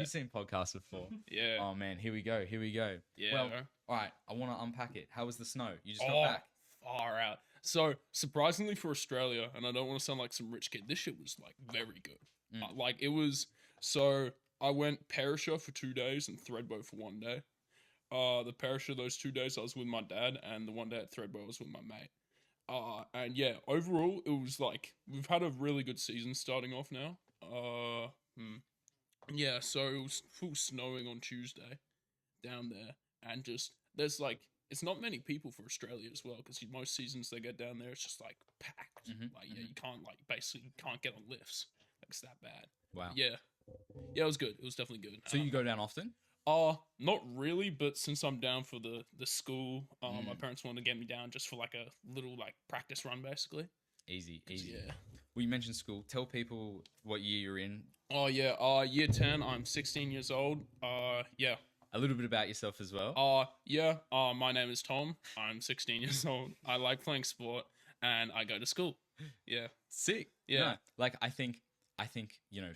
You've seen podcasts before. Yeah. Oh man, here we go. Here we go. Yeah. Well, all right. I want to unpack it. How was the snow? You just got Oh, back. far out. So surprisingly for Australia, and I don't want to sound like some rich kid, this shit was like very good. Like it was. So I went Perisher for 2 days and Threadbow for 1 day. The Perisher those 2 days I was with my dad, and the 1 day at Threadbow I was with my mate. And yeah, overall it was like we've had a really good season starting off now. Yeah, so it was full snowing on Tuesday down there, and just there's like it's not many people for Australia as well because most seasons they get down there it's just like packed. Like yeah, you can't like basically can't get on lifts. Like it's that bad. Wow. Yeah, yeah, it was good. It was definitely good. So you go down often? Not really, but since I'm down for the school, my parents wanted to get me down just for like a little like practice run basically. Easy. Yeah. Well, you mentioned school. Tell people what year you're in. Oh yeah. Year 10. I'm 16 years old. Yeah. A little bit about yourself as well. Yeah. My name is Tom. I'm 16 years old. I like playing sport, and I go to school. Yeah. Sick. Yeah. No, like I think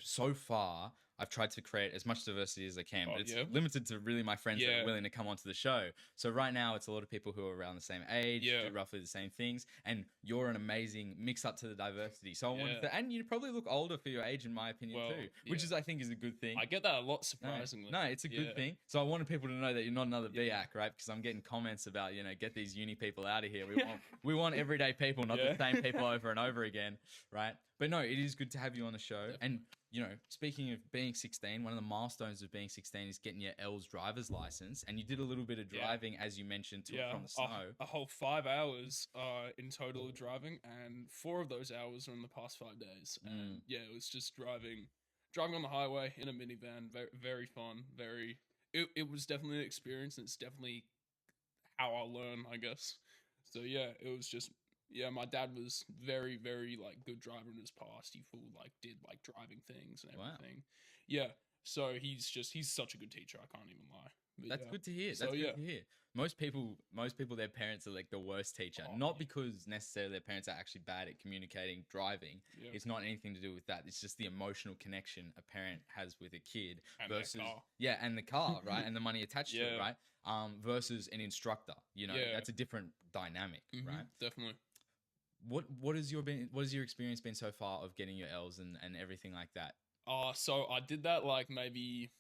so far I've tried to create as much diversity as I can, but it's yeah. limited to really my friends that Yeah. are willing to come onto the show. So right now it's a lot of people who are around the same age, Yeah. do roughly the same things, and you're an amazing mix up to the diversity. So I wanted Yeah. to, and you probably look older for your age in my opinion Well, too, which yeah. is I think is a good thing. I get that a lot No, surprisingly. No, it's a good Yeah. thing. So I wanted people to know that you're not another Yeah. BAC, right? Because I'm getting comments about, get these uni people out of here. We want everyday people, not Yeah. the same people over and over again, right? But no, it is good to have you on the show. Definitely. And, speaking of being 16, one of the milestones of being 16 is getting your L's driver's license. And you did a little bit of Yeah. driving, as you mentioned, to and from the snow. A whole 5 hours in total of driving, and 4 of those hours were in the past 5 days. And yeah, it was just driving on the highway in a minivan. Very, very fun. It was definitely an experience, and it's definitely how I learn, I guess. So yeah, it was just yeah. My dad was very, very like good driver in his past. He full like did like driving things and Wow. everything. Yeah. So he's such a good teacher. I can't even lie. But That's yeah. good to hear. So, That's yeah. good to hear. Most people, their parents are like the worst teacher. Oh, Not yeah. because necessarily their parents are actually bad at communicating, driving. Yeah. It's not anything to do with that. It's just the emotional connection a parent has with a kid And their versus car. yeah, and the car, right, and the money attached to it, Yeah. right, versus an instructor. Yeah. That's a different dynamic, Mhm, right? Definitely. What has your experience been so far of getting your L's and everything like that? So I did that like maybe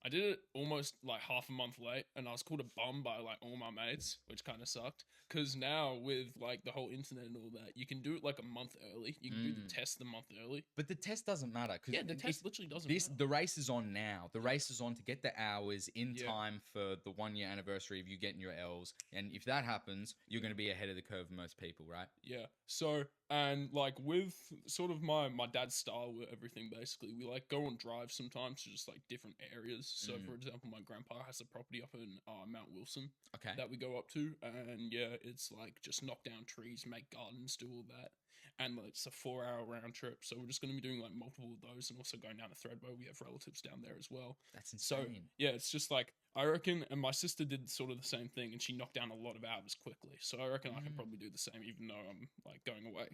I did it almost like half a month late, and I was called a bum by like all my mates, which kind of sucked. Cause now with like the whole internet and all that, you can do it like a month early. You can do the test the month early. But the test doesn't matter because Yeah, the test literally doesn't matter. the race is on now. The race is on to get the hours in Yeah. time for the 1 year anniversary of you getting your L's. And if that happens, you're going to be ahead of the curve of most people, right? Yeah. So and like with sort of my dad's style with everything, basically, we like go on drives sometimes to just like different areas. So for example, my grandpa has a property up in Mount Wilson Okay. that we go up to, and yeah, it's like just knock down trees, make gardens, do all that, and like, it's a 4 hour round trip. So we're just going to be doing like multiple of those, and also going down to Threadbow. We have relatives down there as well. That's So insane. yeah, it's just like I reckon, and my sister did sort of the same thing, and she knocked down a lot of hours quickly. So I reckon I can probably do the same, even though I'm like going away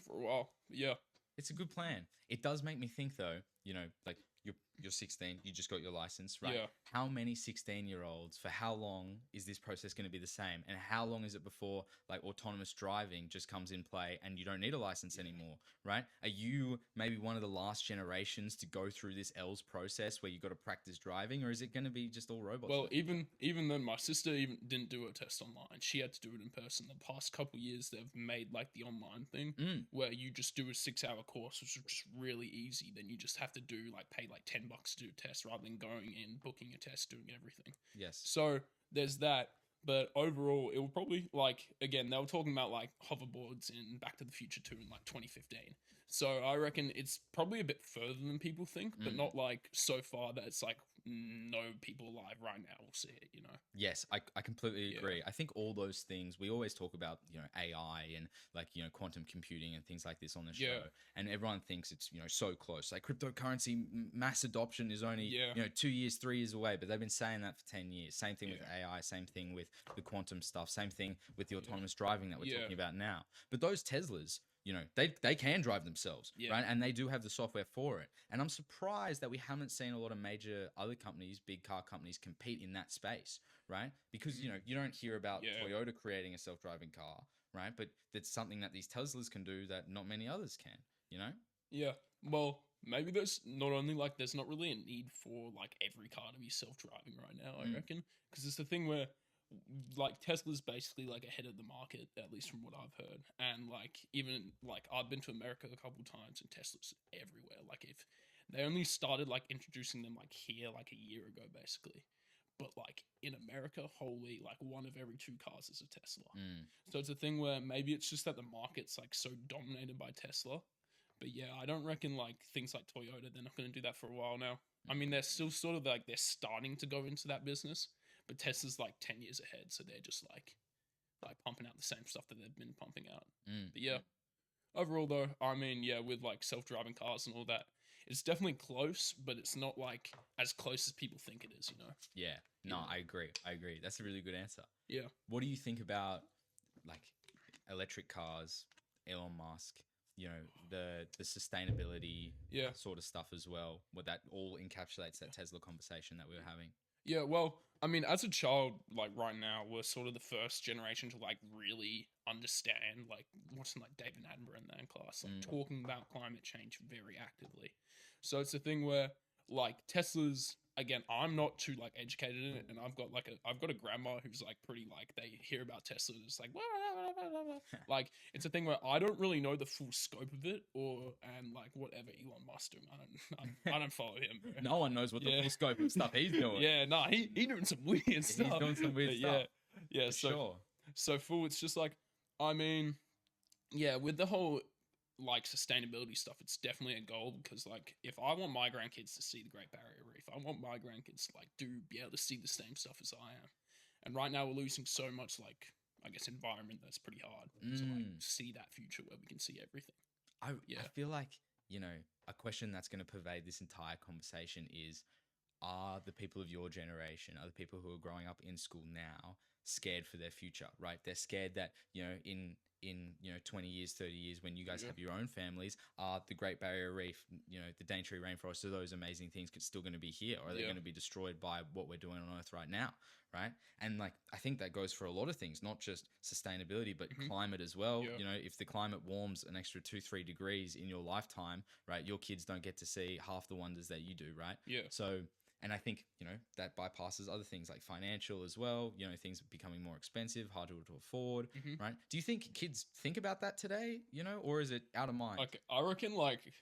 for a while. Yeah, It's a good plan. It does make me think though, like you're 16, you just got your license, right? Yeah. How many 16-year-olds, for how long is this process going to be the same? And how long is it before like autonomous driving just comes in play and you don't need a license anymore, right? Are you maybe one of the last generations to go through this L's process where you got to practice driving, or is it going to be just all robots? well, even then, my sister even didn't do a test online. She had to do it in person. The past couple years, they've made like the online thing where you just do a 6 hour course, which is just really easy. Then you just have to do like pay like $10 to do a test rather than going in, booking a test, doing everything. Yes. So there's that. But overall, it will probably like again they were talking about like hoverboards in Back to the Future 2 in like 2015. So I reckon it's probably a bit further than people think, but not like so far that it's like no people alive right now will see it. Yes, I completely Yeah. agree. I think all those things, we always talk about, AI and like, quantum computing and things like this on the show. Yeah. And everyone thinks it's, so close. Like cryptocurrency mass adoption is only, Yeah. 2 years, 3 years away, but they've been saying that for 10 years. Same thing with Yeah. AI, same thing with the quantum stuff, same thing with the autonomous driving that we're Yeah. talking about now. But those Teslas, you know, they can drive themselves, Yeah. right? And they do have the software for it. And I'm surprised that we haven't seen a lot of major other companies, big car companies, compete in that space, right? Because you know, you don't hear about Yeah. Toyota creating a self-driving car, right? But it's something that these Teslas can do that not many others can, you know? Yeah. Well, maybe there's not only like there's not really a need for like every car to be self-driving right now, I Mm. reckon, because it's the thing where like Tesla's basically like ahead of the market, at least from what I've heard. And like even like I've been to America a couple times and Tesla's everywhere. Like if they only started like introducing them like here like a year ago basically. But like in America, holy, like one of every two cars is a Tesla. Mm. So it's a thing where maybe it's just that the market's like so dominated by Tesla. But yeah, I don't reckon like things like Toyota, they're not going to do that for a while now. I mean, they're still sort of like they're starting to go into that business, but Tesla's like 10 years ahead, so they're just like pumping out the same stuff that they've been pumping out. Mm. But yeah, overall though, I mean, yeah, with like self-driving cars and all that, it's definitely close, but it's not like as close as people think it is, you know. Yeah. No, Yeah. I agree. I agree. That's a really good answer. Yeah. What do you think about like electric cars, Elon Musk, you know, the sustainability Yeah. sort of stuff as well? What that all encapsulates that Tesla conversation that we were having. Yeah, well, I mean, as a child, like right now, we're sort of the first generation to like really understand, like watching like David Attenborough in that class, like talking about climate change very actively. So it's a thing where like Tesla's again, I'm not too like educated in it, and I've got a grandma who's like pretty like they hear about Tesla and it's like like it's a thing where I don't really know the full scope of it and like whatever Elon Musk doing, I don't follow him. Bro. No one knows what the Yeah. full scope of stuff he's doing. Yeah, nah, he doing some weird stuff. He's doing some weird But stuff. Yeah, For so sure. so full. It's just like, I mean, yeah, with the whole like sustainability stuff, it's definitely a goal because like if I want my grandkids to see the Great Barrier Reef, I want my grandkids to like be able to see the same stuff as I am. And right now we're losing so much like I guess environment that's pretty hard to like see that future where we can see everything. I Yeah. feel like, you know, a question that's going to pervade this entire conversation is, are the people of your generation, are the people who are growing up in school now scared for their future, right? They're scared that, you know, in you know 20 years, 30 years, when you guys Yeah. have your own families, are the Great Barrier Reef, you know, the Daintree rainforest, are those amazing things still going to be here, or are they Yeah. going to be destroyed by what we're doing on Earth right now, right? And like I think that goes for a lot of things, not just sustainability, but climate as well. Yeah. You know, if the climate warms an extra 2-3 degrees in your lifetime, right, your kids don't get to see half the wonders that you do, right? Yeah. So, and I think, you know, that bypasses other things like financial as well. You know, things are becoming more expensive, harder to afford, right? Do you think kids think about that today, you know, or is it out of mind? Like I reckon like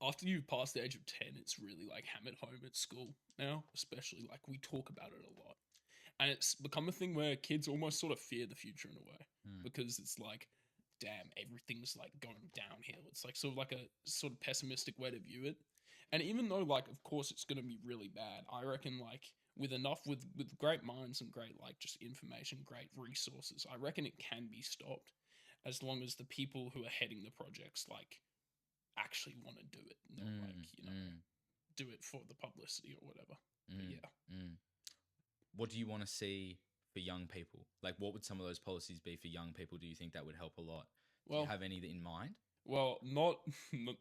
after you've passed the age of 10, it's really like hammered home at school now, especially like we talk about it a lot. And it's become a thing where kids almost sort of fear the future in a way because it's like, damn, everything's like going downhill. It's like sort of like a sort of pessimistic way to view it. And even though like of course it's going to be really bad, I reckon like with great minds and great like just information, great resources, I reckon it can be stopped as long as the people who are heading the projects like actually want to do it, not like, you know, do it for the publicity or whatever. But yeah. What do you want to see for young people? Like, what would some of those policies be for young people? Do you think that would help a lot? Do Well, you have any in mind? Well, not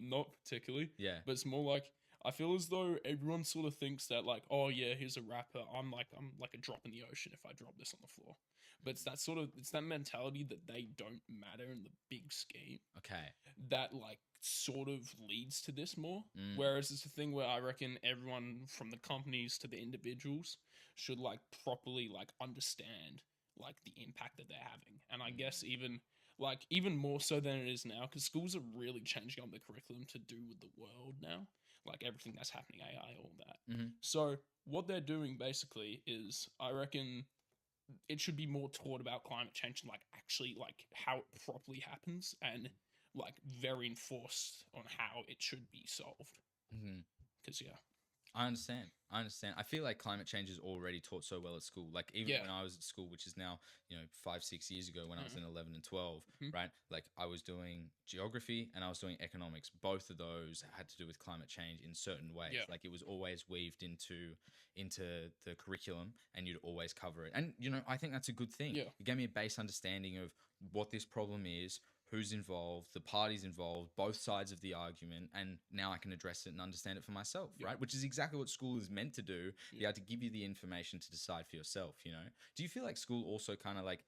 not particularly. Yeah. But it's more like I feel as though everyone sort of thinks that like, oh yeah, here's a rapper. I'm like a drop in the ocean if I drop this on the floor. But it's that mentality that they don't matter in the big scheme Okay. that like sort of leads to this more. Whereas it's a thing where I reckon everyone from the companies to the individuals should like properly like understand like the impact that they're having. And I guess even more so than it is now, because schools are really changing up the curriculum to do with the world now, like everything that's happening, AI, all that. So what they're doing basically is, I reckon, it should be more taught about climate change and like actually like how it properly happens and like very enforced on how it should be solved. Because yeah. I understand. I feel like climate change is already taught so well at school. Like even when I was at school, which is now, you know, 5-6 years ago when I was in 11 and 12, right? Like I was doing geography and I was doing economics. Both of those had to do with climate change in certain ways. Yeah. Like it was always weaved into the curriculum and you'd always cover it. And, you know, I think that's a good thing. Yeah. It gave me a base understanding of what this problem is, who's involved, the parties involved, both sides of the argument, and now I can address it and understand it for myself, Yeah. right? Which is exactly what school is meant to do, be Yeah. able to give you the information to decide for yourself, you know? Do you feel like school also kind of like,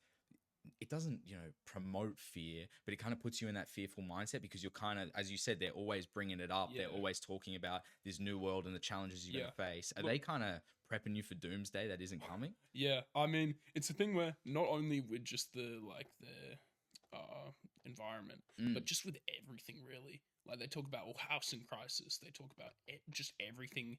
it doesn't, you know, promote fear, but it kind of puts you in that fearful mindset because you're kind of, as you said, they're always bringing it up. They're Yeah. always talking about this new world and the challenges you're Yeah. going to face. Are Look- they kind of prepping you for doomsday that isn't coming? Yeah, I mean, it's a thing where not only with just the environment, Mm. but just with everything really. Like they talk about housing crisis, they talk about just everything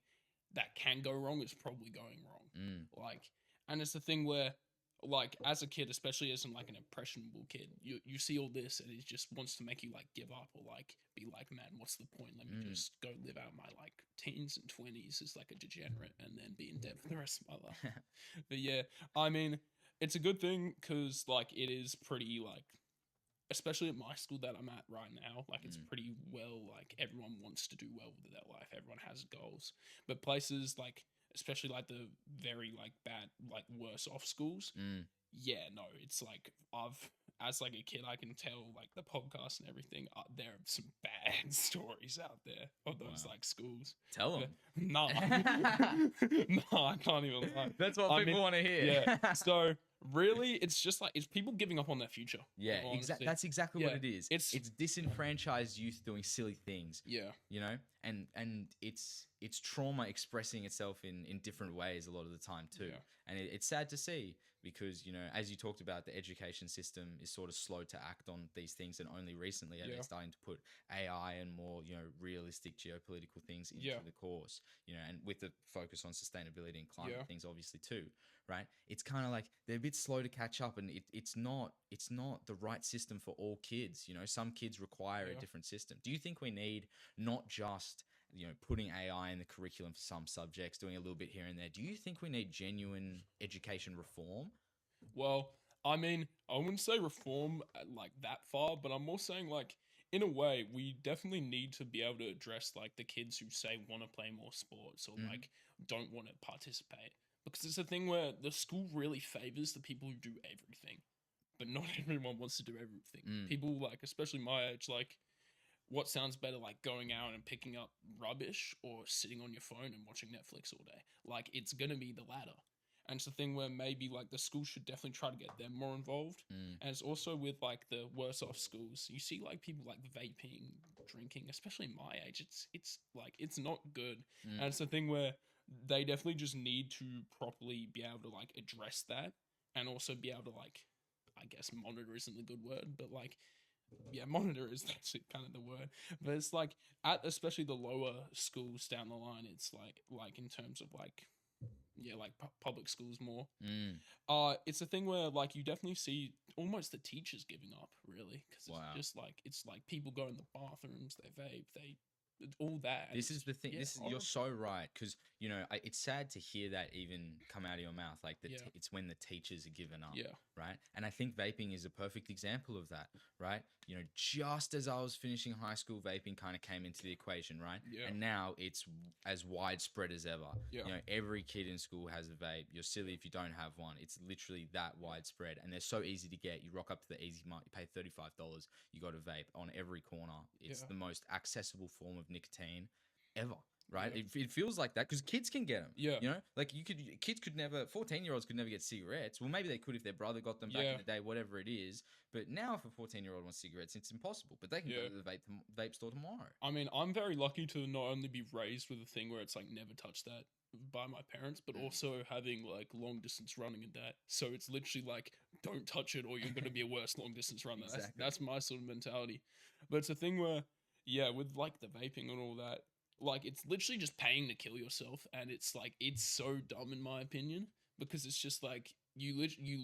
that can go wrong is probably going wrong. Mm. Like, and it's the thing where, like, as a kid, especially as in like an impressionable kid, you see all this and it just wants to make you like give up or like be like, man, what's the point? Let me Mm. just go live out my like teens and 20s as like a degenerate and then be in debt for the rest of my life. But yeah, I mean, it's a good thing because like it is pretty like, especially at my school that I'm at right now, like it's pretty well, like everyone wants to do well with their life, everyone has goals. But places like, especially like the very like bad, like worse off schools, Mm. yeah, no, it's like as like a kid, I can tell like the podcast and everything, there are some bad stories out there of those Wow. like schools. Tell them. Nah, nah, I can't even lie. That's what I people mean, want to hear. Yeah, so really, it's just like it's people giving up on their future. Yeah, in all exactly. honesty. That's exactly what Yeah, it is. it's- It's disenfranchised youth doing silly things, Yeah, you know, and it's trauma expressing itself in different ways a lot of the time too. Yeah. And it's sad to see because, you know, as you talked about, the education system is sort of slow to act on these things, and only recently are they Yeah. starting to put AI and more, you know, realistic geopolitical things into Yeah. the course, you know, and with the focus on sustainability and climate Yeah. things obviously too, right? It's kind of like they're a bit slow to catch up, and it's not the right system for all kids. You know, some kids require a Yeah. different system. Do you think we need not just, you know, putting AI in the curriculum for some subjects, doing a little bit here and there? Do you think we need genuine education reform? well, I mean, I wouldn't say reform like that far, but I'm more saying like in a way we definitely need to be able to address like the kids who say want to play more sports or Mhm. like don't want to participate, because it's a thing where the school really favors the people who do everything, but not everyone wants to do everything. Mm. People like, especially my age, like what sounds better, like going out and picking up rubbish or sitting on your phone and watching Netflix all day? Like it's gonna be the latter. And it's the thing where maybe like the school should definitely try to get them more involved. Mm. And it's also with like the worse off schools. You see like people like vaping, drinking, especially my age. It's like it's not good. Mm. And it's the thing where they definitely just need to properly be able to like address that, and also be able to like, I guess monitor isn't a good word, but like, yeah, monitor is that's kind of the word. But it's like at especially the lower schools down the line, it's like in terms of like, yeah, like public schools more. Mm. It's a thing where like you definitely see almost the teachers giving up, really, because Wow. it's like people go in the bathrooms, they vape, they all that. This is the thing. yeah, This is, horrible. you're so right, because, you know, it's sad to hear that even come out of your mouth. Like Yeah. it's when the teachers are given up, Yeah, right? And I think vaping is a perfect example of that, right? You know, just as I was finishing high school, vaping kind of came into the equation, right? Yeah. And now it's as widespread as ever. Yeah. You know, every kid in school has a vape. You're silly if you don't have one. It's literally that widespread, and they're so easy to get. You rock up to the Easy Mart, you pay $35, you got a vape on every corner. It's Yeah. the most accessible form of nicotine ever, right? Yeah. It feels like that because kids can get them. Yeah. You know, like kids could never, 14-year-olds could never get cigarettes. Well, maybe they could if their brother got them back Yeah. in the day, whatever it is. But now, if a 14-year-old wants cigarettes, it's impossible. But they can go Yeah. to the vape store tomorrow. I mean, I'm very lucky to not only be raised with a thing where it's like never touch that by my parents, but Mm. also having like long distance running and that. So it's literally like, don't touch it or you're going to be a worse long distance runner. Exactly. That's my sort of mentality. But it's a thing where, yeah, with like the vaping and all that, like it's literally just paying to kill yourself. And it's like, it's so dumb in my opinion, because it's just like, you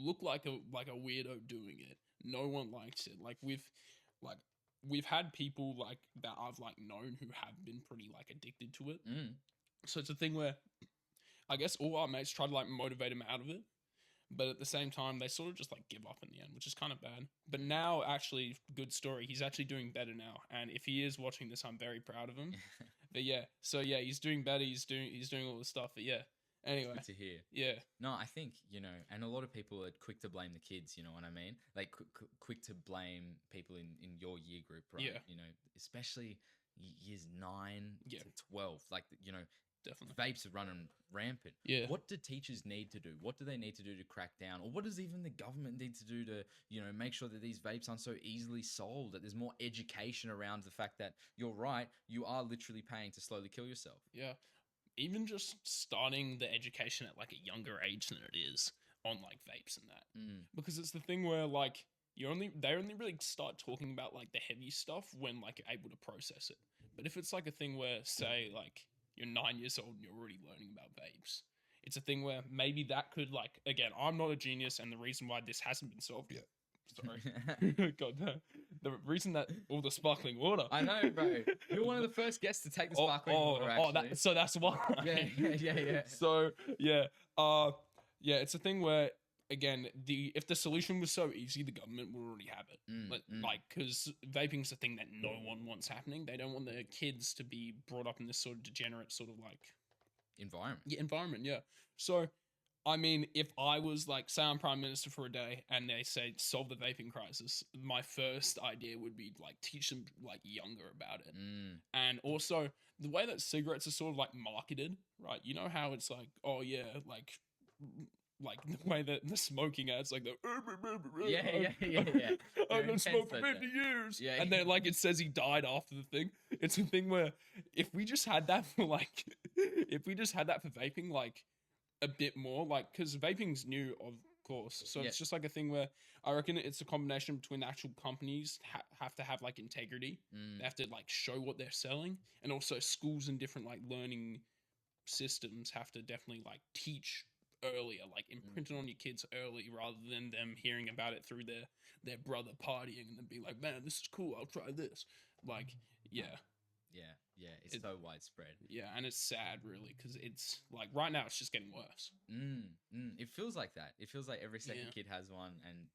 look like a weirdo doing it. No one likes it. Like we've had people like that I've like known who have been pretty like addicted to it. Mm. So it's a thing where I guess all our mates try to like motivate him out of it, but at the same time they sort of just like give up in the end, which is kind of bad. But now, actually, good story, he's actually doing better now, and if he is watching this, I'm very proud of him. But yeah, so yeah, he's doing better. He's doing all this stuff. But yeah, Anyway, Good to hear. yeah, No, I think, and a lot of people are quick to blame the kids, you know what I mean? Like quick to blame people in your year group, right? Yeah. Especially years 9 Yeah. to 12. Like, definitely. vapes are running rampant. Yeah. What do teachers need to do? What do they need to do to crack down? Or what does even the government need to do to, make sure that these vapes aren't so easily sold, that there's more education around the fact that you're right, you are literally paying to slowly kill yourself. Yeah. Even just starting the education at like a younger age than it is on like vapes and that. Because it's the thing where like they only really start talking about like the heavy stuff when like you're able to process it. But if it's like a thing where say like you're 9 years old and you're already learning about vapes, it's a thing where maybe that could like, again, I'm not a genius, and the reason why this hasn't been solved yet. Sorry. God damn. The reason that all the sparkling water. I know, bro. You're one of the first guests to take the sparkling water, actually. So that's why. Yeah. So, yeah. Yeah, it's a thing where, again, if the solution was so easy, the government would already have it. Like, because vaping's a thing that no one wants happening. They don't want their kids to be brought up in this sort of degenerate sort of like environment. Yeah, environment, yeah. So, I mean, if I was like, say I'm prime minister for a day and they say solve the vaping crisis, my first idea would be like teach them like younger about it. And also the way that cigarettes are sort of like marketed, right? You know how it's like, oh yeah, like the way that the smoking ads, like the yeah. I've been smoking for 50 years. Yeah. And then like it says he died after the thing. It's a thing where if we just had that for like vaping, like a bit more, like, because vaping's new, of course, so it's just like a thing where I reckon it's a combination between the actual companies have to have like integrity. They have to like show what they're selling, and also schools and different like learning systems have to definitely like teach earlier, like imprint it on your kids early, rather than them hearing about it through their brother partying and then be like, man, this is cool, I'll try this. Like, Yeah, it's so widespread. Yeah, and it's sad, really, because it's like right now it's just getting worse. It feels like that. It feels like every second kid has one, and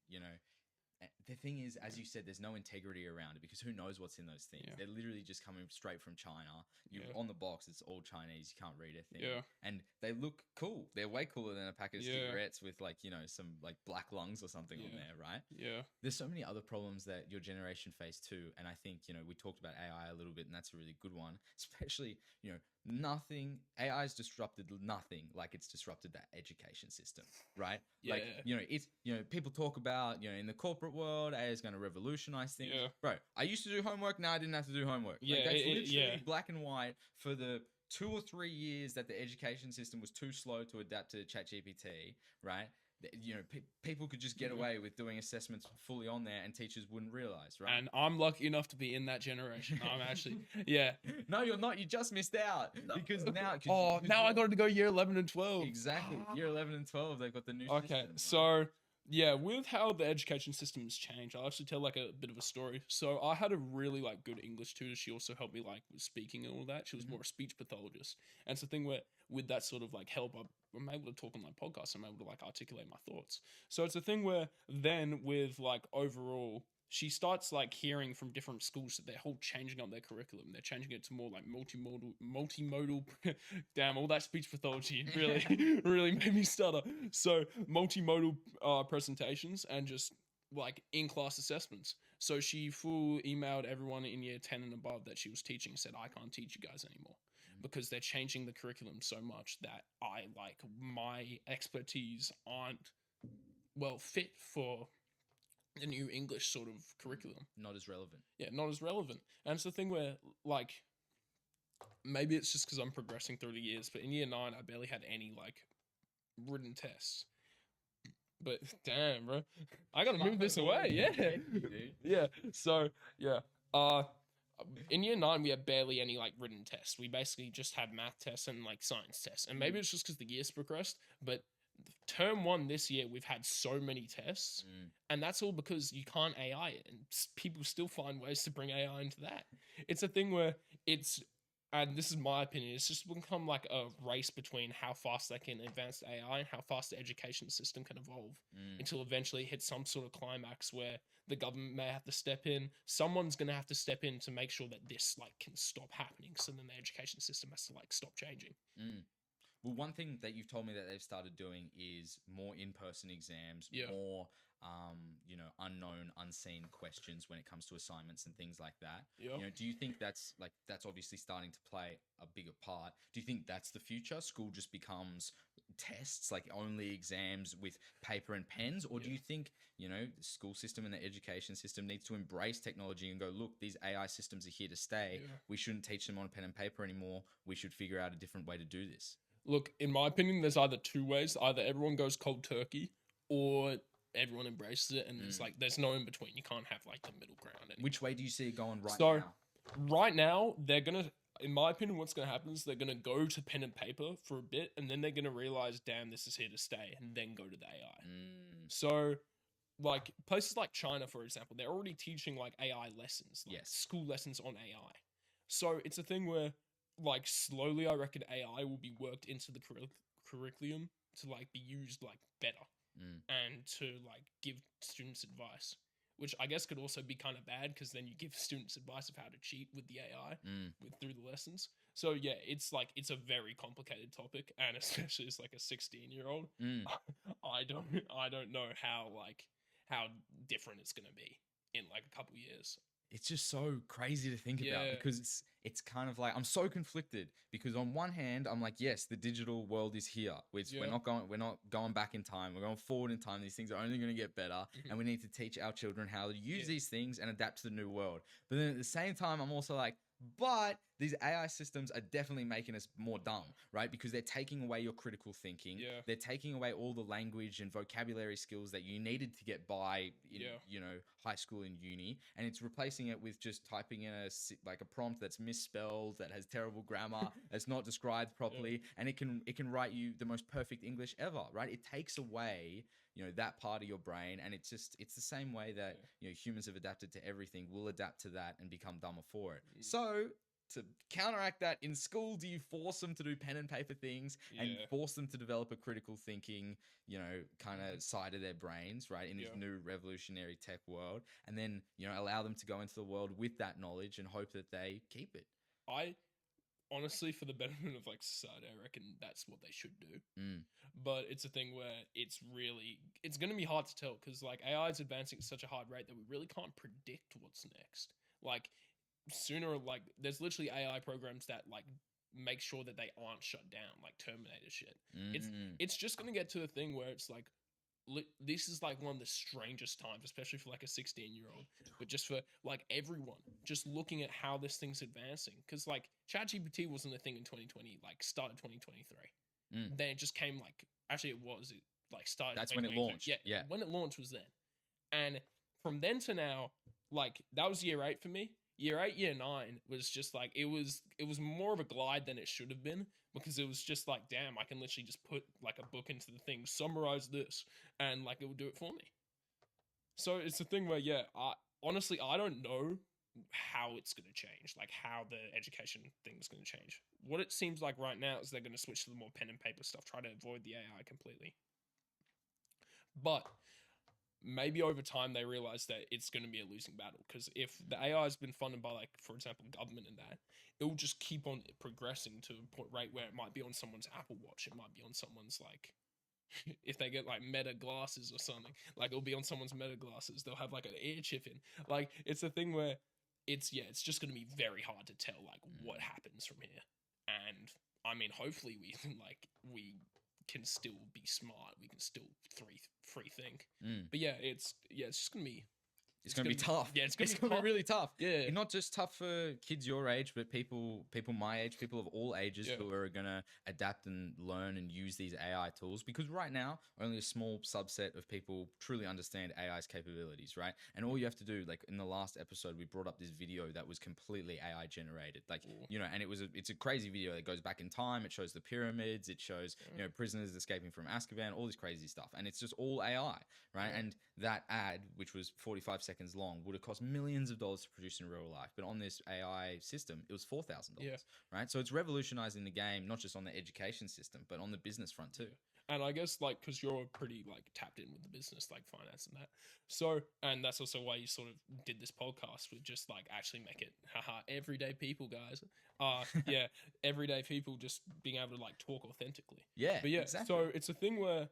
the thing is, as you said, there's no integrity around it, because who knows what's in those things? They're literally just coming straight from China. On the box, it's all Chinese. You can't read a thing. And they look cool. They're way cooler than a pack of cigarettes with like, some like black lungs or something on there, right? Yeah. There's so many other problems that your generation faced too. And I think, we talked about AI a little bit, and that's a really good one. Especially, AI's disrupted nothing like it's disrupted that education system, right? Like, it's, people talk about, in the corporate world, AI is going to revolutionize things. Bro, I used to do homework. Now I didn't have to do homework. Like, that's literally black and white for the 2 or 3 years that the education system was too slow to adapt to ChatGPT, right? People could just get away with doing assessments fully on there, and teachers wouldn't realize, right? And I'm lucky enough to be in that generation. I'm actually, No, you're not. You just missed out. Because now... now I got to go year 11 and 12. Exactly. Year 11 and 12, they've got the new system. So... Yeah, with how the education system has changed, I'll actually tell like a bit of a story. So I had a really like good English tutor. She also helped me like with speaking and all that. She was more a speech pathologist. And it's the thing where with that sort of like help, I'm able to talk on like podcasts. I'm able to like articulate my thoughts. So it's a thing where then with like overall, she starts like hearing from different schools that they're all changing up their curriculum. They're changing it to more like multimodal. Damn, all that speech pathology really made me stutter. So multimodal presentations and just like in-class assessments. So she full emailed everyone in year 10 and above that she was teaching, said, I can't teach you guys anymore because they're changing the curriculum so much that my expertise aren't well fit for the new English sort of curriculum. Not as relevant. Yeah, not as relevant. And it's the thing where, like, maybe it's just because I'm progressing through the years, but in year 9, I barely had any, like, written tests. But, damn, bro. I gotta move this away, yeah. Yeah, so, yeah. In year 9, we had barely any, like, written tests. We basically just had math tests and, like, science tests. And maybe it's just because the years progressed, but... Term 1 this year, we've had so many tests, and that's all because you can't AI it, and people still find ways to bring AI into that. It's a thing where and this is my opinion, it's just become like a race between how fast they can advance AI and how fast the education system can evolve until eventually it hits some sort of climax where the government may have to step in. Someone's going to have to step in to make sure that this like can stop happening. So then the education system has to like stop changing. Well, one thing that you've told me that they've started doing is more in-person exams, Yeah. more, unknown, unseen questions when it comes to assignments and things like that. Yeah. Do you think that's obviously starting to play a bigger part? Do you think that's the future? School just becomes tests, like only exams with paper and pens? Or do Yeah. you think, the school system and the education system needs to embrace technology and go, look, these AI systems are here to stay. Yeah. We shouldn't teach them on pen and paper anymore. We should figure out a different way to do this. Look, in my opinion, there's either two ways. Either everyone goes cold turkey, or everyone embraces it, and there's no in between. You can't have like the middle ground anymore. Which way do you see it going right So, now? Right now, they're gonna, in my opinion, what's gonna happen is they're gonna go to pen and paper for a bit, and then they're gonna realize, damn, this is here to stay, and then go to the AI. So, like places like China, for example, they're already teaching like AI lessons, like Yes. school lessons on AI. So it's a thing where, like, slowly, I reckon AI will be worked into the curriculum to like be used like better, and to like give students advice, which I guess could also be kind of bad because then you give students advice of how to cheat with the AI through the lessons. So yeah, it's a very complicated topic, and especially as like a 16-year-old, I don't know how different it's gonna be in like a couple years. It's just so crazy to think about, Yeah. because it's kind of like, I'm so conflicted, because on one hand I'm like, yes, the digital world is here. We're Yeah. we're not going back in time. We're going forward in time. These things are only going to get better, and we need to teach our children how to use Yeah. these things and adapt to the new world. But then at the same time, I'm also like, but these AI systems are definitely making us more dumb, right? Because they're taking away your critical thinking. Yeah. They're taking away all the language and vocabulary skills that you needed to get by in, Yeah. high school and uni, and it's replacing it with just typing in a prompt that's misspelled, that has terrible grammar, that's not described properly, and it can write you the most perfect English ever, right? It takes away that part of your brain, and it's the same way that humans have adapted to everything. We'll adapt to that and become dumber for it. So to counteract that, in school, do you force them to do pen and paper things and Yeah. force them to develop a critical thinking, kind of side of their brains, right, in this Yeah. new revolutionary tech world, and then allow them to go into the world with that knowledge and hope that they keep it? I honestly, for the betterment of like society, I reckon that's what they should do. Mm. But it's a thing where it's going to be hard to tell because like AI is advancing at such a hard rate that we really can't predict what's next. Like sooner, like there's literally AI programs that like make sure that they aren't shut down, like Terminator shit. It's just going to get to the thing where it's like, this is like one of the strangest times, especially for like a 16-year-old, but just for like everyone, just looking at how this thing's advancing. Because like ChatGPT wasn't a thing in 2020, like started 2023. Then it just came like, actually it like started. That's when it 2022. launched. Yeah, Yeah. when it launched was then. And from then to now, like that was year 8 for me. Year 8, year 9 was just like, it was more of a glide than it should have been, because it was just like, damn, I can literally just put like a book into the thing, summarize this, and like it will do it for me. So it's a thing where, yeah, honestly, I don't know how it's going to change, like how the education thing is going to change. What it seems like right now is they're going to switch to the more pen and paper stuff, try to avoid the AI completely. But maybe over time they realize that it's going to be a losing battle, because if the AI has been funded by, like, for example, government and that, it will just keep on progressing to a point rate where it might be on someone's Apple Watch, it might be on someone's, like, if they get like Meta glasses or something, like it'll be on someone's Meta glasses, they'll have like an ear chip in. Like it's a thing where it's just going to be very hard to tell like what happens from here. And I mean, hopefully we can still be smart, we can still free think. But yeah, it's just gonna be gonna be tough. Yeah, it's gonna be tough. really tough. Yeah, And not just tough for kids your age, but people my age, people of all ages who are gonna adapt and learn and use these AI tools. Because right now, only a small subset of people truly understand AI's capabilities, right? And all you have to do, like in the last episode, we brought up this video that was completely AI generated, like and it's a crazy video that goes back in time. It shows the pyramids, it shows prisoners escaping from Azkaban, all this crazy stuff, and it's just all AI, right? And that ad, which was 45 seconds seconds long would have cost millions of dollars to produce in real life. But on this AI system, it was $4,000, Yeah. right? So it's revolutionizing the game, not just on the education system, but on the business front too. And I guess like because you're pretty like tapped in with the business, like finance and that. So, and that's also why you sort of did this podcast with just like actually make it, haha, everyday people, guys. Yeah, everyday people just being able to like talk authentically. Yeah, But yeah, exactly. so it's a thing where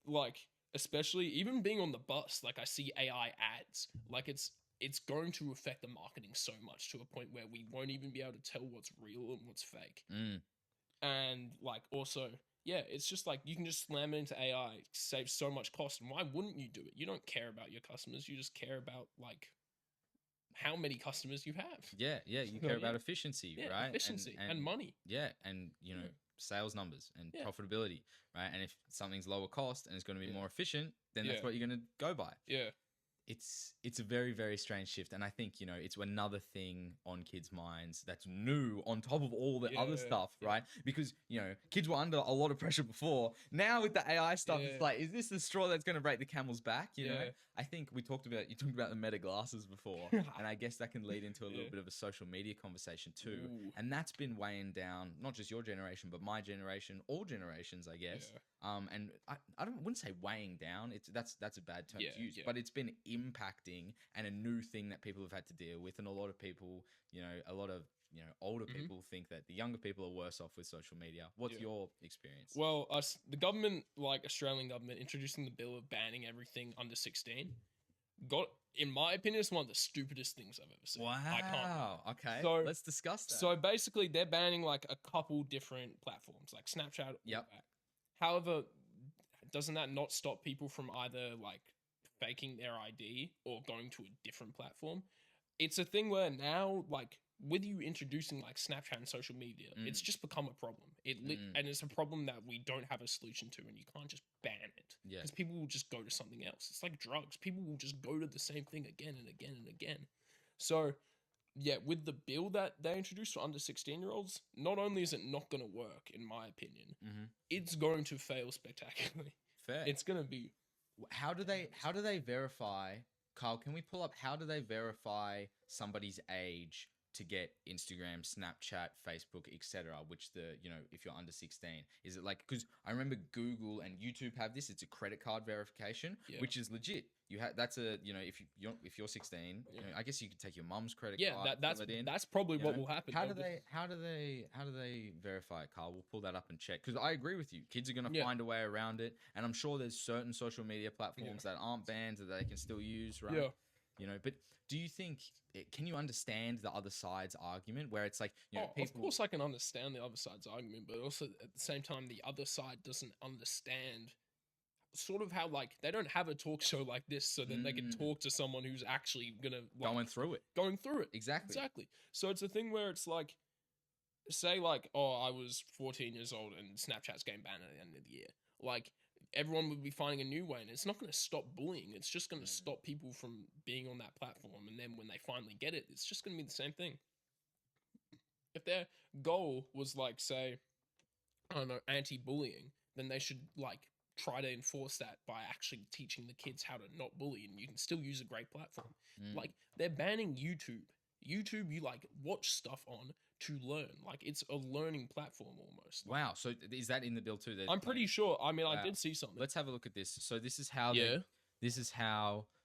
like, especially even being on the bus, like I see AI ads, like it's going to affect the marketing so much to a point where we won't even be able to tell what's real and what's fake. Mm. And like also, yeah, it's just like you can just slam it into AI, save so much cost. And why wouldn't you do it? You don't care about your customers. You just care about like how many customers you have. Yeah, you So, care yeah. about efficiency, Yeah, right? efficiency and money. Yeah, and you know, Yeah. sales numbers and Yeah. profitability, right? And if something's lower cost and it's going to be Yeah. more efficient, then that's Yeah. what you're going to go by. Yeah. It's a very, very strange shift, and I think, you know, it's another thing on kids' minds that's new on top of all the other Yeah, stuff, yeah. right? Because, you know, kids were under a lot of pressure before. Now with the AI stuff, Yeah. it's like, is this the straw that's going to break the camel's back? You know, Yeah. I think you talked about the Meta glasses before, and I guess that can lead into a little Yeah. bit of a social media conversation too. Ooh. And that's been weighing down not just your generation, but my generation, all generations, I guess. Yeah. And I wouldn't say weighing down. That's a bad term Yeah, to use, yeah. but it's been impacting and a new thing that people have had to deal with. And a lot of people, you know, older Mhm. people think that the younger people are worse off with social media. What's Yeah. your experience? Well, the government, like Australian government, introducing the bill of banning everything under 16, got, in my opinion, it's one of the stupidest things I've ever seen. I can't lie. Wow. Okay. So- let's discuss that. So basically, they're banning like a couple different platforms, like Snapchat. all Yep. that. However, doesn't that not stop people from either like faking their ID or going to a different platform? It's a thing where now, like, with you introducing like Snapchat and social media, it's just become a problem. And it's a problem that we don't have a solution to, and you can't just ban it Yeah. because people will just go to something else. It's like drugs; people will just go to the same thing again and again and again. So, yeah, with the bill that they introduced for under 16-year-olds, not only is it not going to work, in my opinion, Mhm. it's going to fail spectacularly. Fair. It's going to be How do they verify, Carl, can we pull up how do they verify somebody's age to get Instagram, Snapchat, Facebook, etc., which if you're under 16, is it like, because I remember Google and YouTube have this, it's a credit card verification, Yeah. which is legit. You have that's a, if you're 16, Yeah. I guess you could take your mum's credit yeah. card, That's fill it in. that's probably you what know? will happen. How They'll do just- they verify it, Carl? We'll pull that up and check, because I agree with you. Kids are going to Yeah. find a way around it, and I'm sure there's certain social media platforms that aren't banned that they can still use, right? Yeah. But do you think can you understand the other side's argument where it's like, Of people? course, I can understand the other side's argument, but also at the same time, the other side doesn't understand sort of how like they don't have a talk show like this, so then they can talk to someone who's actually gonna like, Going through it. going through it. Exactly. Exactly. So it's a thing where it's like, say like, oh, I was 14 years old and Snapchat's getting banned at the end of the year. Like, everyone would be finding a new way, and it's not going to stop bullying. It's just going to stop people from being on that platform. And then when they finally get it, it's just going to be the same thing. If their goal was like, say, I don't know, anti-bullying, then they should like try to enforce that by actually teaching the kids how to not bully, and you can still use a great platform. Mm. Like, they're banning YouTube. YouTube, you like watch stuff on to learn. Like, it's a learning platform almost. Wow. So is that in the bill too? I'm pretty sure. I mean, Wow. I did see something. Let's have a look at this. So this is how Yeah.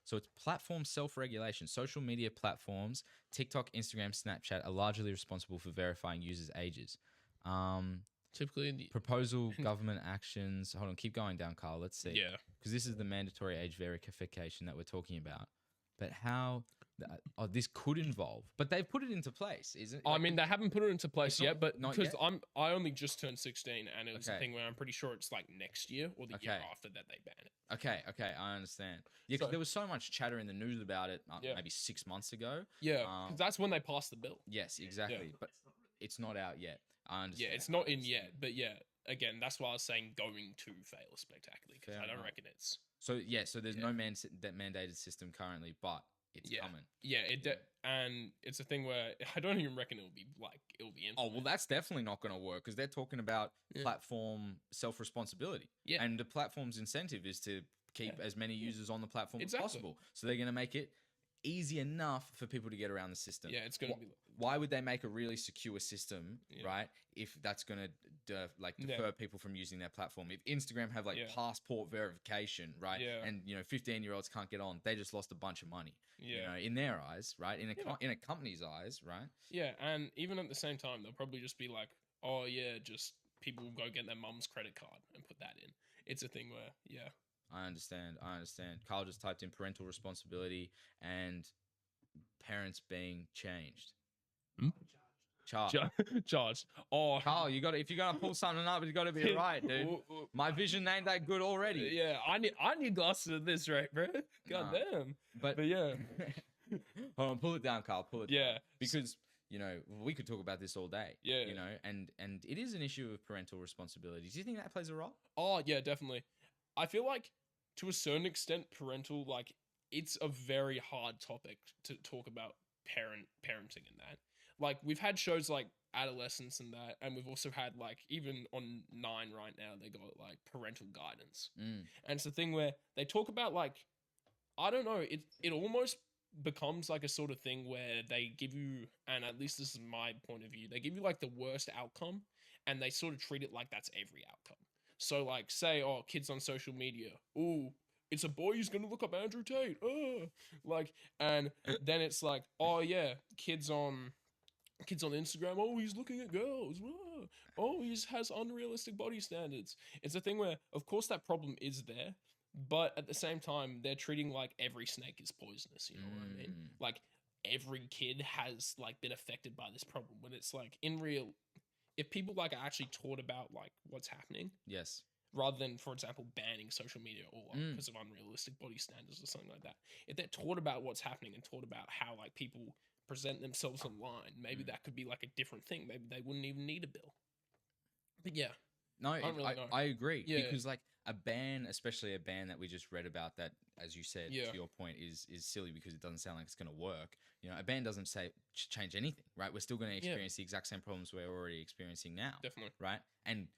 so it's platform self-regulation. Social media platforms, TikTok, Instagram, Snapchat are largely responsible for verifying users' ages. Typically in the Proposal, government actions. Hold on, keep going down, Carl. Let's see. yeah. Because this is the mandatory age verification that we're talking about. But how? This could involve, but they've put it into place, isn't? I mean, they haven't put it into place It's yet, not- but not because yet? I only just turned 16, and it was a Okay. thing where I'm pretty sure it's like next year or the year Okay. after that they ban it. Okay, I understand. Yeah, 'cause So- there was so much chatter in the news about it, Yeah. maybe 6 months ago. Yeah, Um, 'cause that's when they passed the bill. Yes, exactly. But it's not out yet. I understand. Yeah, it's not in yet, but yeah, again, that's why I was saying going to fail spectacularly because Fair I don't enough. reckon it's. So there's Yeah. no that mandated system currently, but it's Yeah. coming. Yeah, and it's a thing where I don't even reckon it'll be Oh well, implemented. that's definitely not going to work because they're talking about Yeah. platform self-responsibility. Yeah. And the platform's incentive is to keep Yeah. as many users on the platform Exactly. as possible. So they're going to make it easy enough for people to get around the system. Yeah, it's gonna be Why would they make a really secure system, Yeah. right? If that's gonna defer people from using their platform. If Instagram have like Yeah. passport verification, right? Yeah. And 15-year-olds can't get on, they just lost a bunch of money. Yeah. In their eyes, right? In a Yeah. in a company's eyes, right? Yeah, and even at the same time, they'll probably just be like, "Oh yeah, just people will go get their mum's credit card and put that in." It's a thing where, yeah, I understand. Carl just typed in parental responsibility and parents being changed. Charles. Charge. Oh, Carl, if you're gonna pull something up, it's gotta be right, dude. My vision ain't that good already. Yeah, I need glasses of this, right, bro? God Nah. damn. But yeah, hold on, pull it down, Carl. Pull it yeah, down. Because we could talk about this all day. Yeah. And it is an issue of parental responsibility. Do you think that plays a role? Oh yeah, definitely. I feel like to a certain extent, parental like it's a very hard topic to talk about parenting in that. Like we've had shows like Adolescence and that, and we've also had like even on 9 right now they got like parental guidance, and it's the thing where they talk about like I don't know, it almost becomes like a sort of thing where they give you, and at least this is my point of view, they give you like the worst outcome, and they sort of treat it like that's every outcome. So like say, oh, kids on social media, ooh, it's a boy who's gonna look up Andrew Tate, like, and then it's like, oh yeah, kids on Instagram, oh, he's looking at girls, oh, he has unrealistic body standards. It's a thing where, of course, that problem is there, but at the same time, they're treating like every snake is poisonous. You know what I mean? Like every kid has like been affected by this problem. When it's like in real, if people like are actually taught about like what's happening, Yes. rather than, for example, banning social media or because of unrealistic body standards or something like that. If they're taught about what's happening and taught about how like people present themselves online, maybe that could be like a different thing. Maybe they wouldn't even need a bill. But yeah, No, don't really know. I agree. Yeah. Because like a ban, especially a ban that we just read about, that, as you said, Yeah. to your point, is silly because it doesn't sound like it's going to work. A ban doesn't say change anything, right? We're still going to experience the exact same problems we're already experiencing now, definitely. right? And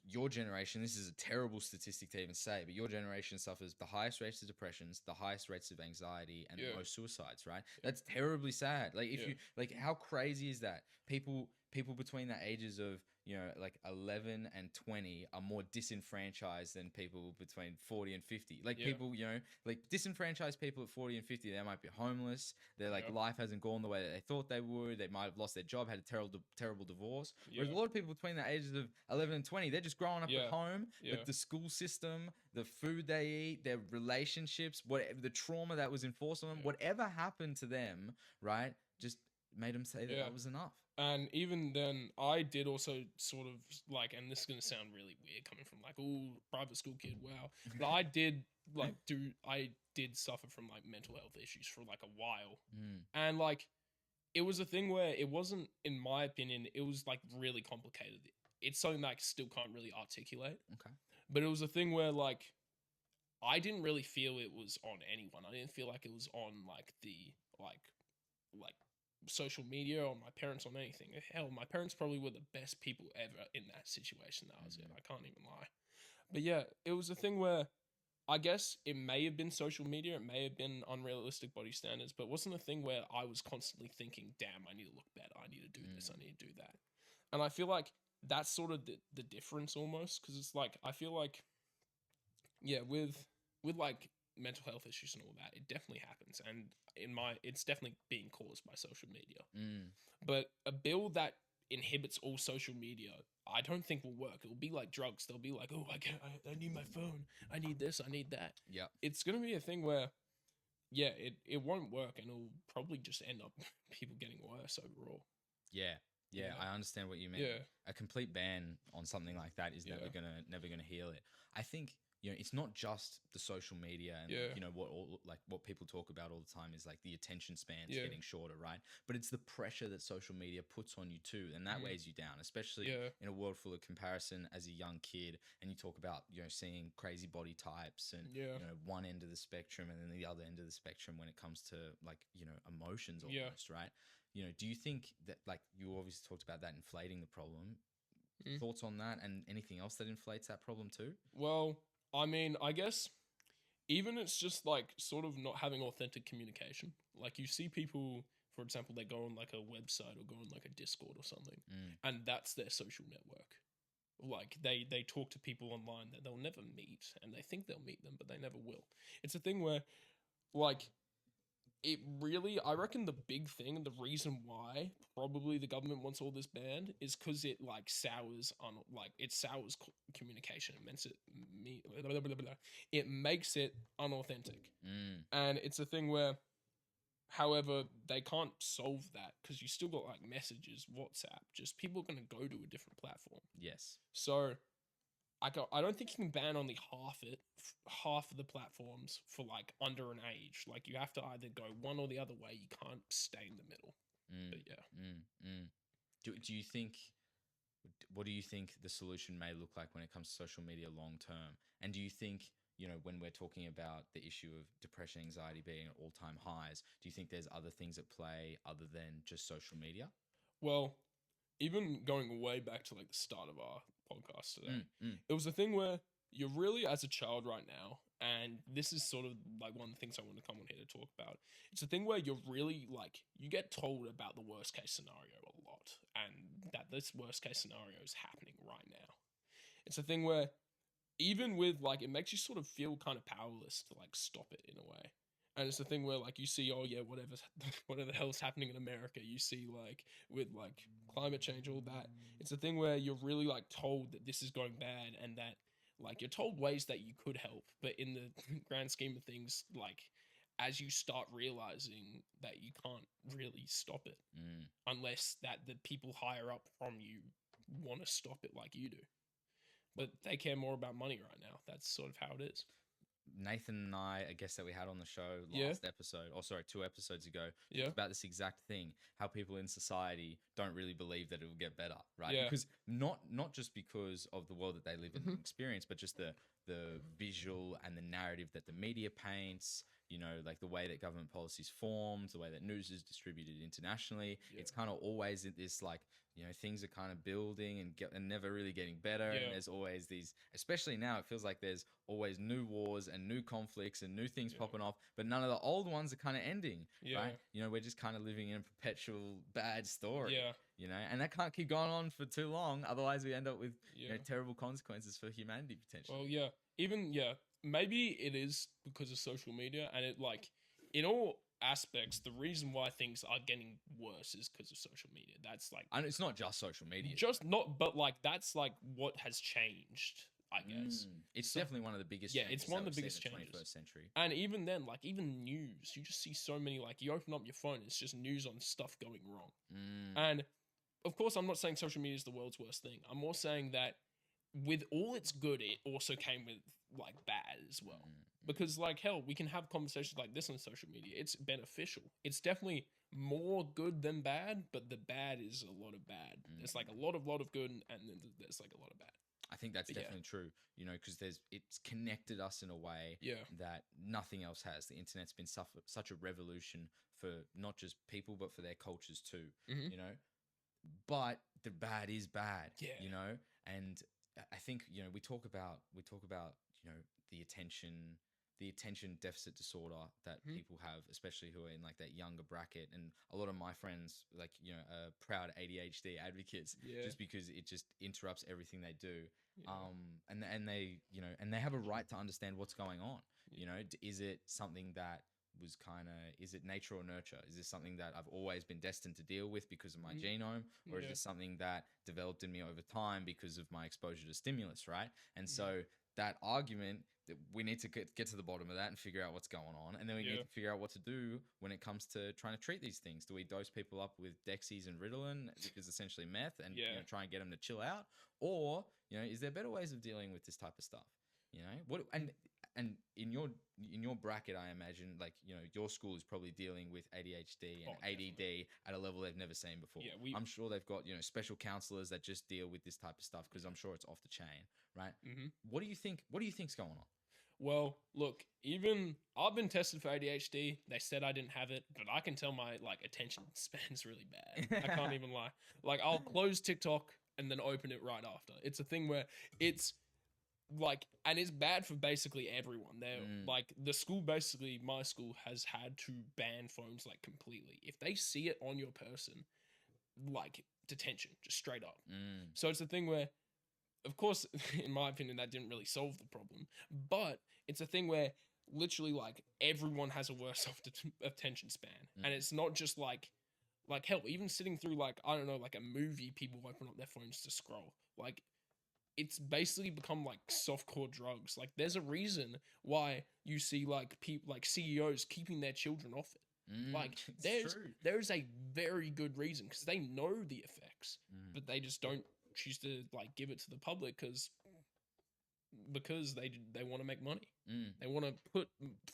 your generation, this is a terrible statistic to even say, but your generation suffers the highest rates of depressions, the highest rates of anxiety, and the most suicides, right? That's terribly sad. Like if you like, how crazy is that? People between the ages of like 11 and 20 are more disenfranchised than people between 40 and 50. Like people, like disenfranchised people at 40 and 50, they might be homeless. Their like life hasn't gone the way that they thought they would. They might have lost their job, had a terrible divorce. Whereas a lot of people between the ages of 11 and 20, they're just growing up at home. But the school system, the food they eat, their relationships, whatever the trauma that was enforced on them, whatever happened to them, right, just made them say that was enough. And even then, I did also sort of like, and this is gonna sound really weird coming from like, ooh, private school kid, wow. But I did suffer from like mental health issues for like a while, and like, it was a thing where it wasn't, in my opinion, it was like really complicated. It's something that I still can't really articulate. Okay. But it was a thing where like, I didn't really feel it was on anyone. I didn't feel like it was on like the like social media or my parents on anything. Hell, my parents probably were the best people ever in that situation that I was in. I can't even lie. But yeah, it was a thing where I guess it may have been social media, it may have been unrealistic body standards, but it wasn't a thing where I was constantly thinking, damn, I need to look better, I need to do this, I need to do that. And I feel like that's sort of the difference almost, because it's like, I feel like, yeah, with like mental health issues and all that, it definitely happens, and it's definitely being caused by social media. But a bill that inhibits all social media, I don't think will work. It will be like drugs. They'll be like, oh, I need my phone, I need this, I need that. Yeah, it's gonna be a thing where it won't work, and it'll probably just end up people getting worse overall. Yeah, I understand what you mean. A complete ban on something like that is never gonna heal it. I think it's not just the social media and what people talk about all the time is like the attention span's getting shorter, right? But it's the pressure that social media puts on you too, and that weighs you down, especially in a world full of comparison as a young kid. And you talk about seeing crazy body types and one end of the spectrum and then the other end of the spectrum when it comes to like emotions almost, right? Do you think that, like, you obviously talked about that inflating the problem? Thoughts on that, and anything else that inflates that problem too? Well, I mean, I guess even it's just like sort of not having authentic communication. Like you see people, for example, they go on like a website or go on like a Discord or something, and that's their social network. Like they talk to people online that they'll never meet, and they think they'll meet them, but they never will. It's a thing where, like, it really, I reckon the big thing and the reason why probably the government wants all this banned is because it like sours on like it sours communication. It makes it unauthentic, and it's a thing where, however, they can't solve that because you still got like messages, WhatsApp. Just people are gonna go to a different platform. Yes. So I don't think you can ban only half of the platforms for like under an age. Like you have to either go one or the other way. You can't stay in the middle. But yeah. Do you think? What do you think the solution may look like when it comes to social media long term? And do you think, when we're talking about the issue of depression, anxiety being at all-time highs, do you think there's other things at play other than just social media? Well, even going way back to like the start of our podcast today, it was a thing where you're really, as a child right now, and this is sort of like one of the things I want to come on here to talk about. It's a thing where you're really like, you get told about the worst case scenario a lot, and that this worst case scenario is happening right now. It's a thing where even with like, it makes you sort of feel kind of powerless to like stop it in a way. And it's the thing where like you see, oh yeah, whatever the hell's happening in America, you see like with like climate change, all that. It's a thing where you're really like told that this is going bad, and that like you're told ways that you could help, but in the grand scheme of things, like as you start realizing that you can't really stop it unless that the people higher up from you want to stop it like you do. But they care more about money right now. That's sort of how it is. Nathan and I, a guest that we had on the show last episode, or sorry, 2 episodes ago, talked about this exact thing, how people in society don't really believe that it will get better, right? Yeah. Because not just because of the world that they live in and experience, but just the visual and the narrative that the media paints, like the way that government policies formed, the way that news is distributed internationally. It's kind of always in this like, things are kind of building and never really getting better. And there's always these, especially now, it feels like there's always new wars and new conflicts and new things popping off, but none of the old ones are kind of ending, right? We're just kind of living in a perpetual bad story, and that can't keep going on for too long. Otherwise we end up with terrible consequences for humanity potentially. Well, maybe it is because of social media, and it like in all aspects, the reason why things are getting worse is because of social media. That's like, and it's not just social media, but like that's like what has changed, I guess. It's definitely one of the biggest changes. It's one of the biggest changes 21st century. And even then, like even news, you just see so many, like you open up your phone, it's just news on stuff going wrong. And of course, I'm not saying social media is the world's worst thing. I'm more saying that with all its good, it also came with like bad as well. Because like hell, we can have conversations like this on social media. It's beneficial. It's definitely more good than bad, but the bad is a lot of bad. There's like a lot of good, and then there's like a lot of bad. I think that's definitely true, because it's connected us in a way that nothing else has. The internet's been such a revolution for not just people, but for their cultures too, but the bad is bad, and I think, we talk about, the attention deficit disorder that people have, especially who are in like that younger bracket. And a lot of my friends, like, are proud ADHD advocates just because it just interrupts everything they do. And they, and they have a right to understand what's going on. Is it something that was is it nature or nurture? Is this something that I've always been destined to deal with because of my genome? Or is it something that developed in me over time because of my exposure to stimulus, right? And so that argument, that we need to get to the bottom of that and figure out what's going on. And then we need to figure out what to do when it comes to trying to treat these things. Do we dose people up with Dexies and Ritalin, which is essentially meth, and try and get them to chill out? Or, is there better ways of dealing with this type of stuff? What and in your bracket, I imagine, like, your school is probably dealing with ADHD and ADD at a level they've never seen before. I'm sure they've got, special counselors that just deal with this type of stuff because I'm sure it's off the chain, right? What do you think's going on? Well, look, even I've been tested for ADHD. They said I didn't have it, but I can tell my like attention span's really bad. I can't even lie. Like I'll close TikTok and then open it right after. It's a thing where like, and it's bad for basically everyone. They're Mm. like the school, basically, my school has had to ban phones like completely. If they see it on your person, like detention, just straight up. Mm. So it's a thing where, of course, in my opinion, that didn't really solve the problem, but it's a thing where literally like everyone has a worse off attention span, and it's not just like hell, even sitting through like I don't know, like a movie, people open up their phones to scroll. Like it's basically become like softcore drugs. Like there's a reason why you see like people like CEOs keeping their children off it. Mm. Like It's true. there's a very good reason because they know the effects, Mm. but they just don't choose to like give it to the public because they want to make money. Mm. They want to put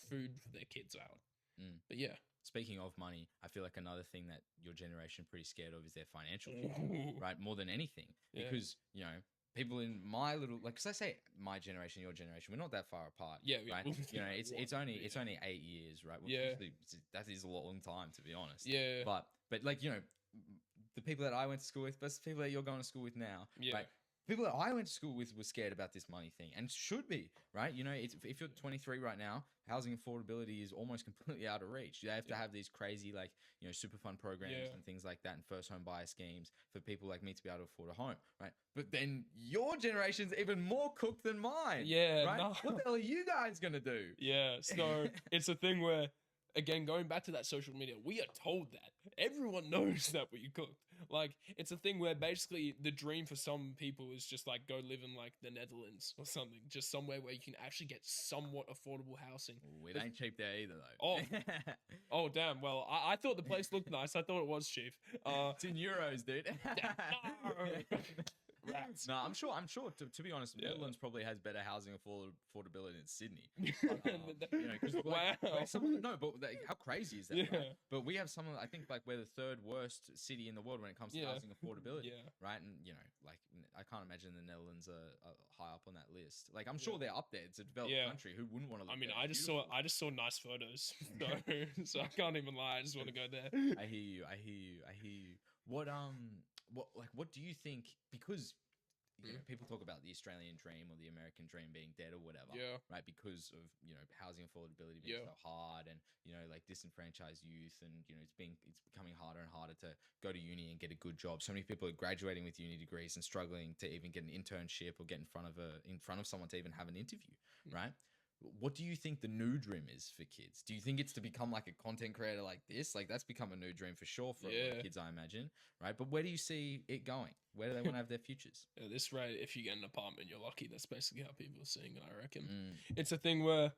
food for their kids out. Mm. But yeah, Speaking of money, I feel like another thing that your generation pretty scared of is their financial future, Ooh. right? More than anything, Yeah. because people in my little like, because I say my generation, your generation, we're not that far apart. Yeah, right. It's What? only Yeah. it's only 8 years, right? Which Yeah. usually that is a long time, to be honest. Yeah. But like the people that I went to school with versus people that you're going to school with now, Yeah. right? People that I went to school with were scared about this money thing, and should be, right? If you're 23 right now, housing affordability is almost completely out of reach. They have to have these crazy, like, super fund programs Yeah. and things like that, and first home buyer schemes for people like me to be able to afford a home, right? But then your generation's even more cooked than mine. Yeah, right? no. What the hell are you guys gonna do? Yeah, so it's a thing where, again, going back to that social media, we are told that. Everyone knows that we cooked. Like, it's a thing where basically the dream for some people is just like go live in like the Netherlands or something, just somewhere where you can actually get somewhat affordable housing. Ooh, it ain't cheap there either, though. Oh. Oh, damn. Well, I thought the place looked nice. I thought it was cheap. It's in euros, dude. No. Rats. No, I'm sure. To be honest, Yeah. Netherlands probably has better housing affordability than Sydney. Wow. How crazy is that? Yeah. Right? But we have some of, I think, like we're the third worst city in the world when it comes to Yeah. housing affordability. Yeah. Right, and like I can't imagine the Netherlands are high up on that list. Like I'm sure they're up there. It's a developed Yeah. country. Who wouldn't want to live I mean, there? I It's just saw nice photos, so I can't even lie. I just want to go there. I hear you. What do you think? Because people talk about the Australian dream or the American dream being dead or whatever, Yeah. right? Because of housing affordability being Yeah. so hard, and like disenfranchised youth, and it's becoming harder and harder to go to uni and get a good job. So many people are graduating with uni degrees and struggling to even get an internship or get in front of someone to even have an interview, right? What do you think the new dream is for kids? Do you think it's to become like a content creator like this? Like that's become a new dream for sure for a lot Yeah. of kids, I imagine, right? But where do you see it going? Where do they want to have their futures? At this rate, if you get an apartment, you're lucky. That's basically how people are seeing it, I reckon. Mm, It's a thing where,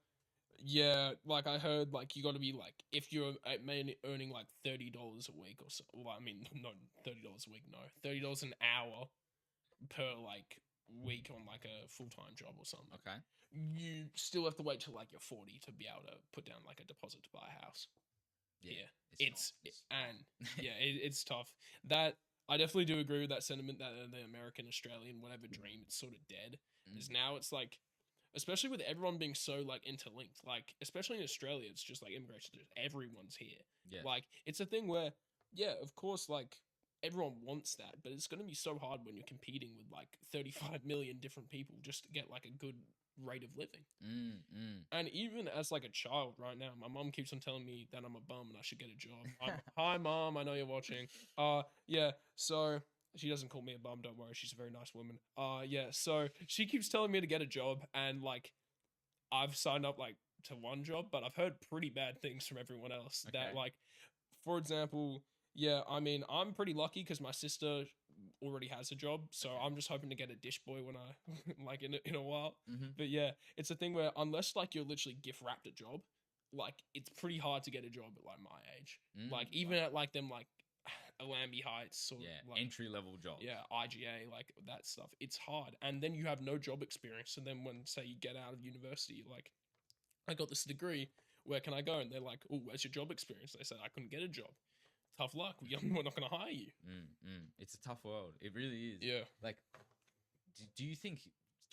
yeah, like I heard, like you got to be like, if you're earning like $30 a week or so. Well, I mean, not $30 a week, no, $30 an hour per like week on like a full-time job or something. okay. You still have to wait till like you're 40 to be able to put down like a deposit to buy a house. Yeah, it's tough. That I definitely do agree with that sentiment that the American, Australian, whatever dream, it's sort of dead. Because now it's like, especially with everyone being so like interlinked, like especially in Australia, it's just like immigration, just everyone's here. Yeah. Like it's a thing where, yeah, of course, like everyone wants that, but it's going to be so hard when you're competing with like 35 million different people just to get like a good rate of living. And even as like a child right now, my mom keeps on telling me that I'm a bum and I should get a job. Hi mom, I know you're watching. Yeah, so she doesn't call me a bum, don't worry, she's a very nice woman. Yeah, so she keeps telling me to get a job, and like I've signed up like to one job, but I've heard pretty bad things from everyone else. Okay. That like, for example, yeah, I mean, I'm pretty lucky because my sister already has a job, so Okay. I'm just hoping to get a dish boy when I like in a while. Mm-hmm. But yeah, it's a thing where unless like you're literally gift wrapped a job, like it's pretty hard to get a job at like my age. Like even at like them like Alambi Heights or yeah, like entry level job. yeah, IGA, like that stuff. It's hard. And then you have no job experience. And then when say you get out of university, you're like, I got this degree, where can I go? And they're like, oh, where's your job experience? They said I couldn't get a job. Tough luck. We're not gonna hire you. It's a tough world. It really is. Yeah. Like, do you think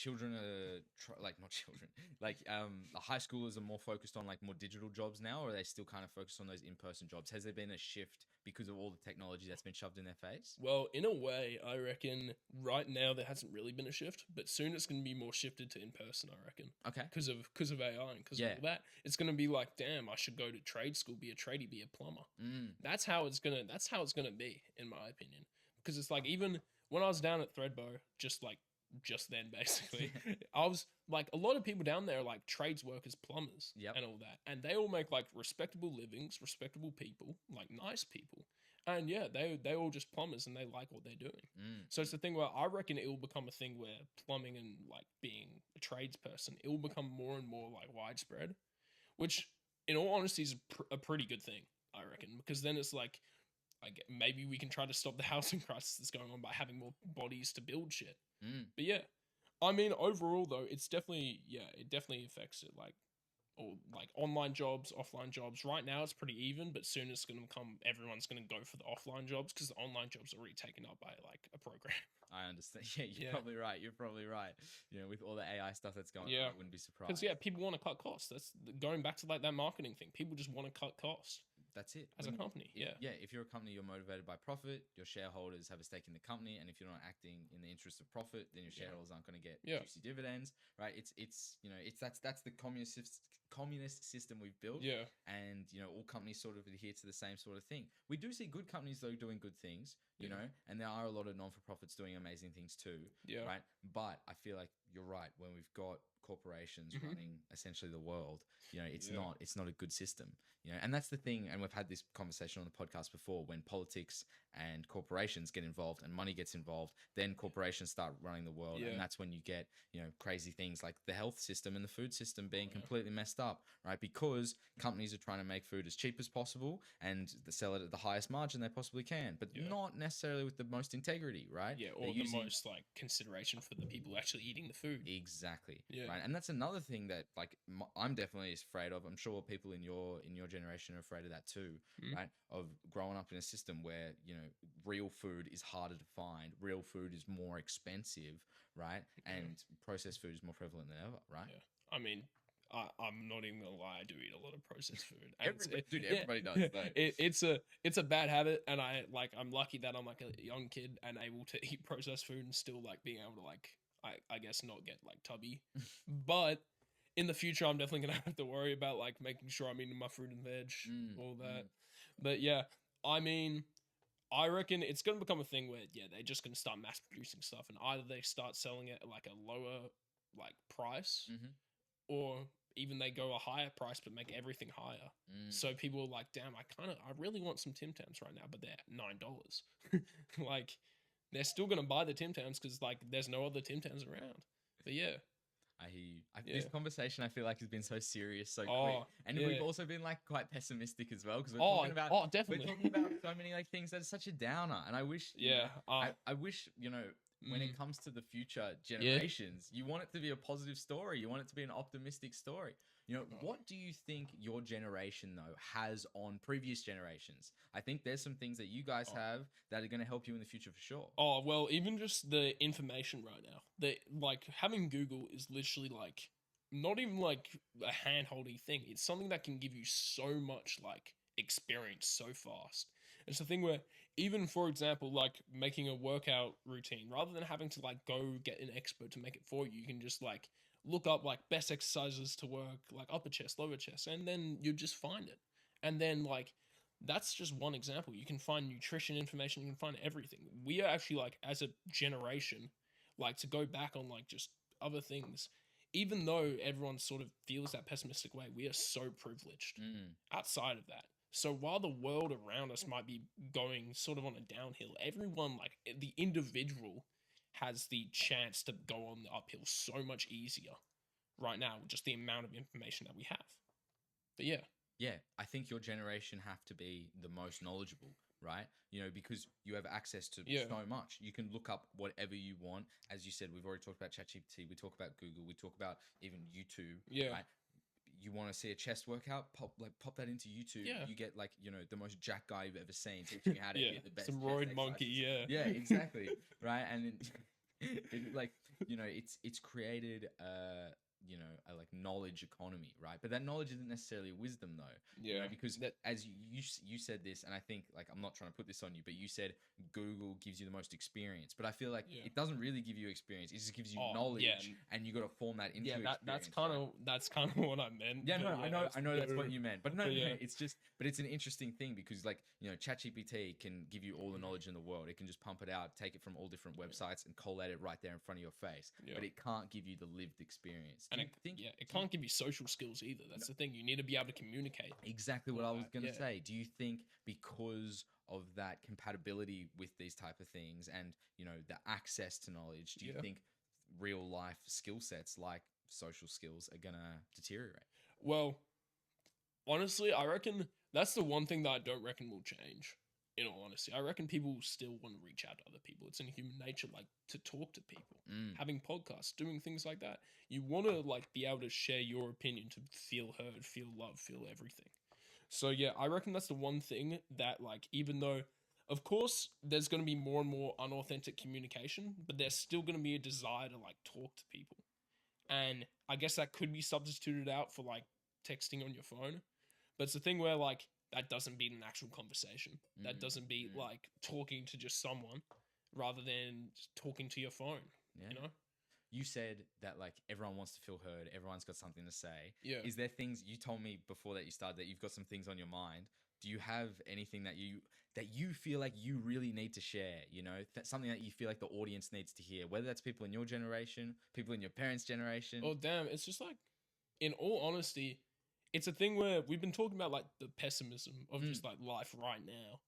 children are like not children, like the high schoolers are more focused on like more digital jobs now, or are they still kind of focused on those in-person jobs? Has there been a shift because of all the technology that's been shoved in their face? Well, in a way, I reckon right now there hasn't really been a shift, but soon it's going to be more shifted to in person. I reckon Okay. because of AI and because Yeah. of all that, it's going to be like, damn, I should go to trade school, be a tradie, be a plumber. That's how it's gonna be, in my opinion. Because it's like, even when I was down at Threadbow, just then basically, I was like, a lot of people down there are like trades workers, plumbers, Yep. and all that, and they all make like respectable livings, respectable people, like nice people, and yeah, they all just plumbers and they like what they're doing. So it's the thing where I reckon it will become a thing where plumbing and like being a tradesperson, it will become more and more like widespread, which in all honesty is a pretty good thing, I reckon, because then it's like maybe we can try to stop the housing crisis that's going on by having more bodies to build shit. But yeah, I mean, overall though, it definitely affects it. Like, or like online jobs, offline jobs. Right now it's pretty even, but soon it's gonna come. Everyone's gonna go for the offline jobs because the online jobs are already taken up by like a program. I understand. Yeah, you're Yeah. probably right. You're probably right. You know, with all the AI stuff that's going on, Yeah. I wouldn't be surprised. Because yeah, people want to cut costs. That's going back to like that marketing thing. People just want to cut costs That's it. as a company. If, if you're a company, you're motivated by profit. Your shareholders have a stake in the company, and if you're not acting in the interest of profit, then your shareholders aren't going to get juicy dividends, right? It's that's the communist system we've built. Yeah. And all companies sort of adhere to the same sort of thing. We do see good companies though doing good things, you know, and there are a lot of non-for-profits doing amazing things too. Yeah. Right. But I feel like you're right. When we've got corporations running essentially the world, it's not a good system, and that's the thing. And we've had this conversation on the podcast before. When politics and corporations get involved and money gets involved, then corporations start running the world, and that's when you get crazy things like the health system and the food system being completely messed up, right? Because companies are trying to make food as cheap as possible and sell it at the highest margin they possibly can, but not necessarily with the most integrity, right? Yeah, or the most like consideration for the people actually eating the food. Exactly. Yeah. Right. And that's another thing that like I'm definitely afraid of. I'm sure people in your generation are afraid of that too, right? Of growing up in a system where, real food is harder to find, real food is more expensive, right? And processed food is more prevalent than ever, right? Yeah. I mean, I'm not even gonna lie, I do eat a lot of processed food. Everybody does. Though. It's a bad habit, and I'm lucky that I'm like a young kid and able to eat processed food and still like being able to like I guess not get like tubby. But in the future, I'm definitely gonna have to worry about like making sure I'm eating my fruit and veg, all that. But yeah, I mean, I reckon it's gonna become a thing where they're just gonna start mass producing stuff, and either they start selling it at like a lower like price, or even they go a higher price but make everything higher. So people are like, damn, I really want some Tim Tams right now, but they're $9. Like, they're still gonna buy the Tim Tams because like there's no other Tim Tams around. But yeah. I hear you. This conversation I feel like has been so serious, so quick, and we've also been like quite pessimistic as well because we're talking about definitely. we're talking about so many like things that are such a downer, and I wish I wish when it comes to the future generations, you want it to be a positive story, you want it to be an optimistic story. What do you think your generation though has on previous generations? I think there's some things that you guys have that are going to help you in the future for sure. Oh, well, even just the information right now. Like having Google is literally like not even like a hand-holding thing. It's something that can give you so much like experience so fast. It's the thing where even, for example, like making a workout routine, rather than having to like go get an expert to make it for you, you can just like look up like best exercises to work, like upper chest, lower chest, and then you just find it. And then like that's just one example. You can find nutrition information, you can find everything. We are actually like as a generation, like to go back on like just other things, even though everyone sort of feels that pessimistic way, we are so privileged outside of that. So while the world around us might be going sort of on a downhill, everyone, like the individual, has the chance to go on the uphill so much easier right now with just the amount of information that we have. But yeah, I think your generation have to be the most knowledgeable, right? Because you have access to so much. You can look up whatever you want. As you said, we've already talked about ChatGPT, we talk about Google, we talk about even YouTube. Right? You want to see a chest workout, pop that into YouTube. You get like the most jack guy you've ever seen teaching you how to hit the best some chest roid exercises. monkey. Yeah, exactly. Right. And like you know, it's created you know, a like knowledge economy, right? But that knowledge isn't necessarily wisdom though. You know, Yeah. because That as you said this, and I think like I'm not trying to put this on you, but you said Google gives you the most experience, but I feel like yeah. it doesn't really give you experience. It just gives you Oh, knowledge, yeah. and you got to form that into Yeah, that's experience. kind Right? of what I meant. Yeah, but no, yeah, I know that's go- what you meant, but no, but no, yeah, it's just, but it's an interesting thing because, like, you know, ChatGPT can give you all the knowledge in the world. It can just pump it out, take it from all different websites, and collate it right there in front of your face. yeah. But it can't give you the lived experience. Do And you think? yeah, it do you- can't give you social skills either. That's the thing. You need to be able to communicate. exactly what all I was that, gonna yeah. say. Do you think because of that compatibility with these type of things, and you know, the access to knowledge, do you Yeah. think real life skill sets like social skills are gonna deteriorate? Well, honestly, I reckon that's the one thing that I don't reckon will change. In all honesty, I reckon people will still want to reach out to other people. It's in human nature, like to talk to people, Mm, having podcasts, doing things like that. You want to like be able to share your opinion, to feel heard, feel loved, feel everything. So yeah, I reckon that's the one thing that like, even though, of course, there's going to be more and more unauthentic communication, but there's still going to be a desire to like talk to people. And I guess that could be substituted out for like texting on your phone. But it's the thing where like that doesn't beat an actual conversation. That mm, doesn't beat mm. like talking to just someone rather than just talking to your phone, Yeah. you know? You said that like everyone wants to feel heard, everyone's got something to say. Yeah. Is there things you told me before that you started that you've got some things on your mind? Do you have anything that you feel like you really need to share, you know, something that you feel like the audience needs to hear, whether that's people in your generation, people in your parents' generation? Oh damn, it's just like, in all honesty, it's a thing where we've been talking about like the pessimism of just like life right now.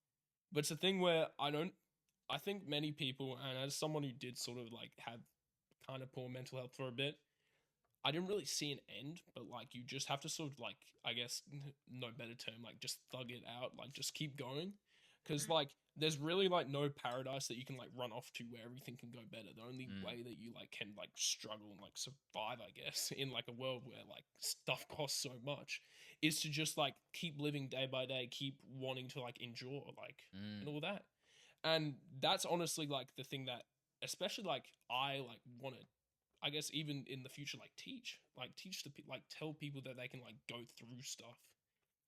But it's a thing where I think many people, and as someone who did sort of like have kind of poor mental health for a bit, I didn't really see an end, but like you just have to sort of like, I guess, no better term, like just thug it out, like just keep going. Cause like there's really like no paradise that you can like run off to where everything can go better. The only Mm. way that you like can like struggle and like survive, I guess, in like a world where like stuff costs so much, is to just like keep living day by day, keep wanting to like endure, like, and all that. And that's honestly like the thing that, especially like I like want to, I guess even in the future, like teach the like tell people that they can like go through stuff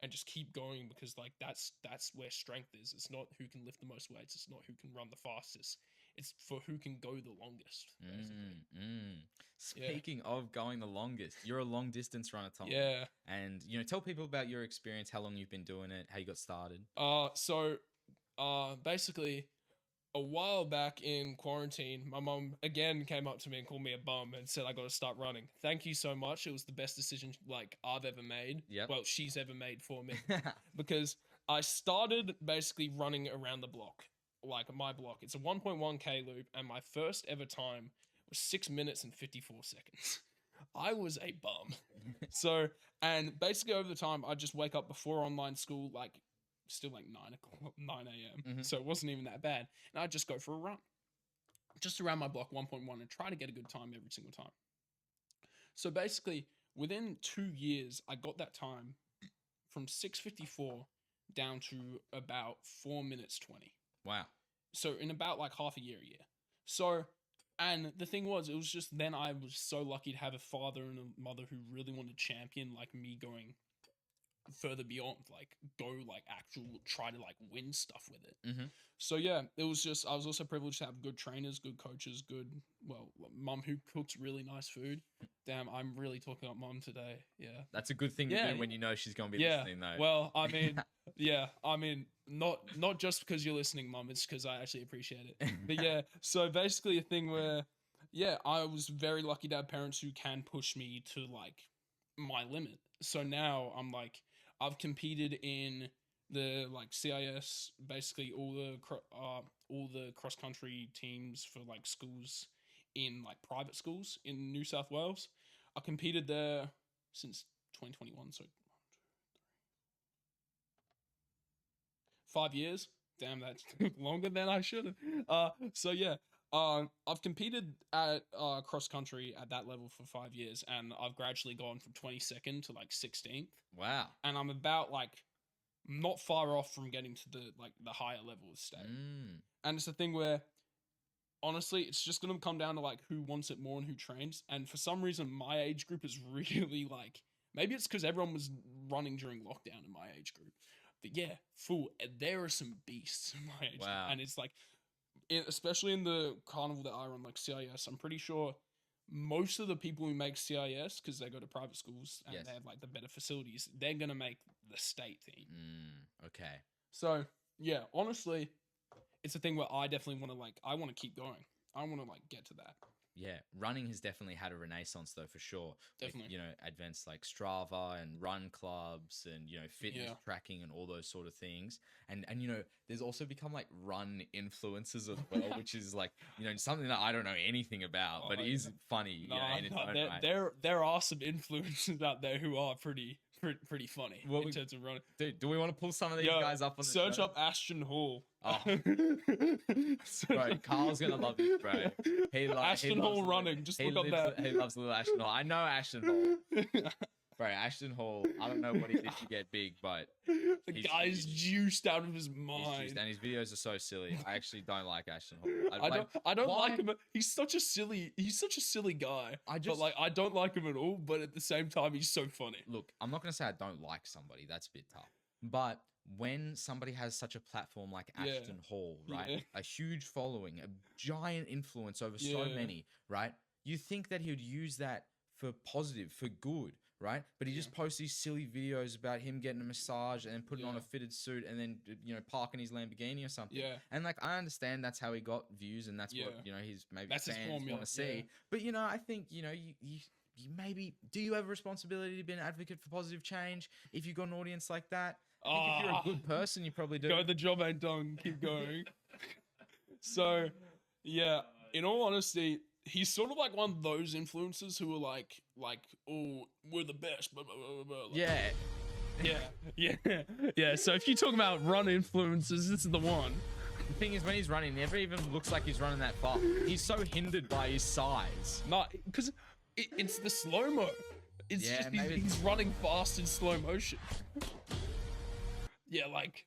and just keep going, because like that's where strength is. It's not who can lift the most weights. It's not who can run the fastest. It's for who can go the longest. Basically. Yeah. Speaking of going the longest, you're a long distance runner, Tom. Yeah. And you know, tell people about your experience, how long you've been doing it, how you got started. Basically, a while back in quarantine, my mum again came up to me and called me a bum and said I got to start running. Thank you so much. It was the best decision like I've ever made. Yep. Well, she's ever made for me, because I started basically running around the block, like my block. It's a 1.1k loop, and my first ever time was 6 minutes and 54 seconds. I was a bum. So, and basically over the time, I just wake up before online school, like still like 9 a.m. Mhm. So it wasn't even that bad. And I'd just go for a run just around my block 1.1 and try to get a good time every single time. So basically, within 2 years, I got that time from 6:54 down to about 4 minutes 20. Wow. So in about like half a year. So, and the thing was, it was just then I was so lucky to have a father and a mother who really wanted to champion like me going further beyond, like go like actual try to like win stuff with it. Mhm. So yeah, it was just, I was also privileged to have good trainers, good coaches, mum who cooks really nice food. Damn, I'm really talking about mum today. Yeah. That's a good thing to Yeah, do when you know she's gonna be Yeah. listening, though. Well, I mean, yeah, I mean, not just because you're listening, mum, it's because I actually appreciate it. But yeah, so basically a thing where, yeah, I was very lucky to have parents who can push me to like my limit. So now I'm like, I've competed in the like CIS, basically all the cross country teams for like schools in like private schools in New South Wales. I competed there since 2021, so 5 years. Damn, that's longer than I should have. So yeah, I've competed at cross country at that level for 5 years, and I've gradually gone from 22nd to like 16th, Wow. and I'm about like not far off from getting to the higher level of state. Mm. And it's a thing where honestly, it's just gonna come down to like who wants it more and who trains. And for some reason, my age group is really like, maybe it's because everyone was running during lockdown in my age group. But yeah, there are some beasts in my age group. Wow. And it's like, especially in the carnival that I run, like CIS, I'm pretty sure most of the people who make CIS, because they go to private schools and Yes. they have like the better facilities, they're gonna make the state team. Okay. So yeah, honestly, it's a thing where I definitely want to like, I want to keep going. I want to like get to that. Yeah, running has definitely had a renaissance though, for sure. Definitely. With, advents like Strava and run clubs and fitness Yeah. tracking and all those sort of things. And there's also become like run influencers as well, which is like something that I don't know anything about, but it is funny. In its own right. There are some influencers out there who are pretty funny in terms of running. Dude, do we want to pull some of these Yo, guys up on the search show? up Ashton Hall. Oh. Bro, Carl's gonna love this, bro. Ashton Hall running. Just look up that. He loves little Ashton Hall. I know Ashton Hall. Bro, Ashton Hall, I don't know what he did to get big, but the guy's juiced out of his mind. And his videos are so silly. I actually don't like Ashton Hall. I don't like him. He's such a silly guy. But like I don't like him at all, but at the same time he's so funny. Look, I'm not gonna say I don't like somebody. That's a bit tough. But when somebody has such a platform like Ashton Hall, right? Yeah. A huge following, a giant influence over so many, right? You think that he would use that for positive, for good, right? But he just posts these silly videos about him getting a massage and then putting on a fitted suit and then parking his Lamborghini or something. Yeah. And like I understand that's how he got views and that's what he's maybe That's his fans formula, want to see. But I think you maybe, do you have a responsibility to be an advocate for positive change if you've got an audience like that? I think if you're a good person, you probably do. Go, the job ain't done. Keep going. So, yeah, in all honesty, he's sort of like one of those influencers who are like, oh, we're the best. Blah, blah, blah, blah. Like, yeah. So if you talk about run influencers, this is the one. The thing is, when he's running, he never even looks like he's running that fast. He's so hindered by his size. No, because it's the slow-mo. It's just he's running fast in slow motion. Yeah, like...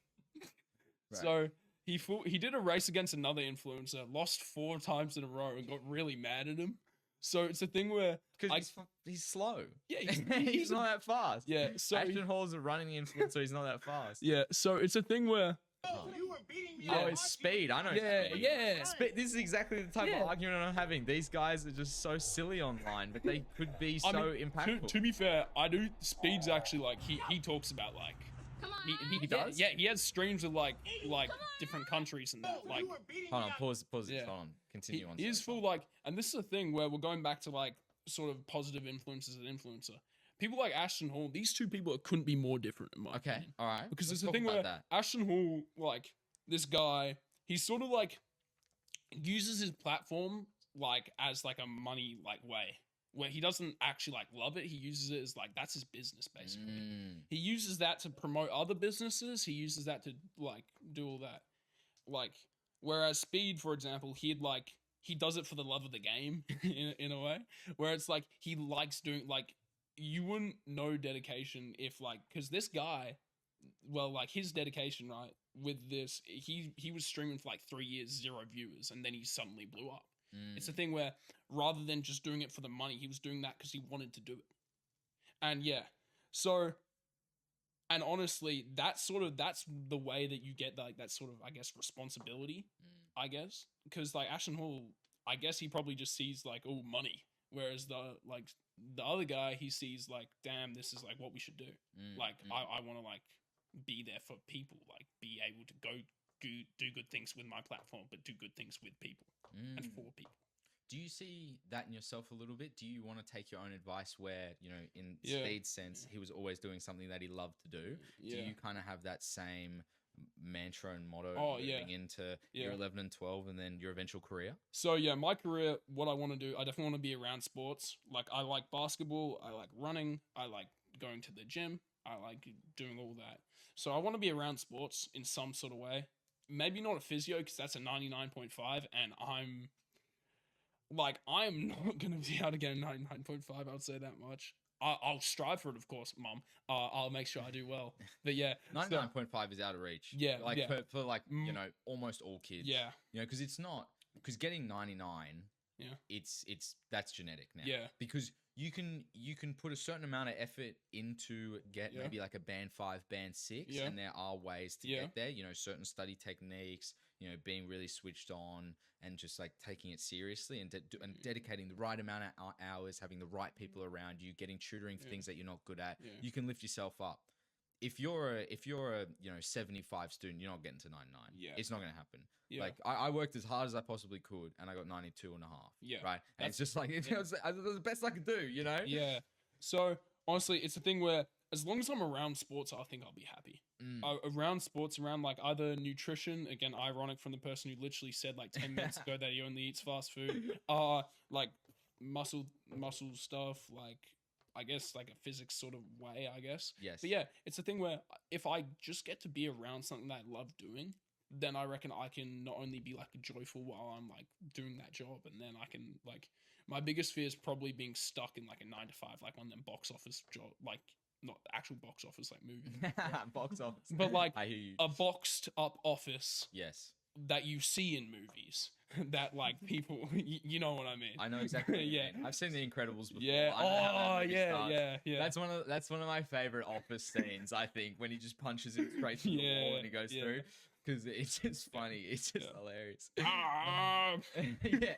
Right. So he did a race against another influencer, lost 4 times in a row, and got really mad at him. So it's a thing where because he's slow. Yeah, he's not that fast. Yeah, so Ashton Hall's a running influencer. He's not that fast. Yeah, so it's a thing where. You were beating me. Oh, it's speed. I know. Yeah. Speed. This is exactly the type of argument I'm having. These guys are just so silly online, but they could be impactful. To be fair, I do. Speed's actually like he talks about like. He does. Yeah, he has streams of like different countries and that. Like, hold on, pause it. Hold on, continue on. He is full like, and this is a thing where we're going back to like sort of positive influences and influencer. People like Ashton Hall, these two people couldn't be more different in my opinion. All right. Because there's a thing where Ashton Hall, like this guy, he's sort of like uses his platform like as like a money like way. Where he doesn't actually like love it, he uses it as like that's his business basically. He uses that to promote other businesses. He uses that to like do all that. Like whereas Speed, for example, he does it for the love of the game in a way. Where it's like he likes doing like you wouldn't know dedication if like because this guy, well like his dedication right with this he was streaming for like 3 years 0 viewers and then he suddenly blew up. It's a thing where rather than just doing it for the money, he was doing that because he wanted to do it. And yeah, so, and honestly, that's the way that you get like that sort of, I guess, responsibility, I guess. Because like Ashton Hall, I guess he probably just sees like, oh, money. Whereas the other guy, he sees like, damn, this is like what we should do. I want to like be there for people, like be able to go do good things with my platform, but do good things with people and for people. Do you see that in yourself a little bit? Do you want to take your own advice where, in Speed's sense, he was always doing something that he loved to do? Do you kind of have that same mantra and motto moving into year 11 and 12 and then your eventual career? So yeah, my career, what I want to do, I definitely want to be around sports. Like I like basketball, I like running, I like going to the gym, I like doing all that. So I want to be around sports in some sort of way. Maybe not a physio because that's a 99.5 and I'm not going to be able to get a 99.5. I would say that much. I'll strive for it, of course, Mum. I'll make sure I do well. But yeah. 99.5 is out of reach. Yeah. For like, almost all kids. Yeah. Because it's not, because getting 99, Yeah. it's that's genetic now. Yeah. Because you can put a certain amount of effort into get Yeah. maybe like a band 5, band 6, Yeah. and there are ways to Yeah. get there. You know, certain study techniques. You know, being really switched on and just like taking it seriously and dedicating the right amount of hours, having the right people around you, getting tutoring for Yeah. things that you're not good at. Yeah. You can lift yourself up. If you're a 75 student, you're not getting to 99. Yeah. It's not going to happen. Yeah. Like I worked as hard as I possibly could, and I got 92 and a half. Yeah. Right. And That's- it's just like, it was the best I could do, you know? Yeah. So honestly, it's a thing where as long as I'm around sports, I think I'll be happy. Around sports, around like either nutrition, again, ironic from the person who literally said like 10 minutes ago that he only eats fast food. Like muscle stuff, like I guess like a physics sort of way, I guess. Yes. But yeah, it's a thing where if I just get to be around something that I love doing, then I reckon I can not only be like joyful while I'm like doing that job, and then I can like my biggest fear is probably being stuck in like a 9 to 5, like on them box office job, like not actual box office like movie, Box office. but like I hear you. a boxed up office Yes. that you see in movies that like people, you know what I mean? I know exactly what you Yeah. mean. I've seen The Incredibles before. Yeah. I know how that Oh movie yeah, starts. yeah. That's one of my favorite office scenes, I think, when he just punches him straight through the wall and he goes Yeah. through. Because it's just funny. It's just Yeah. hilarious. Ah! Yeah.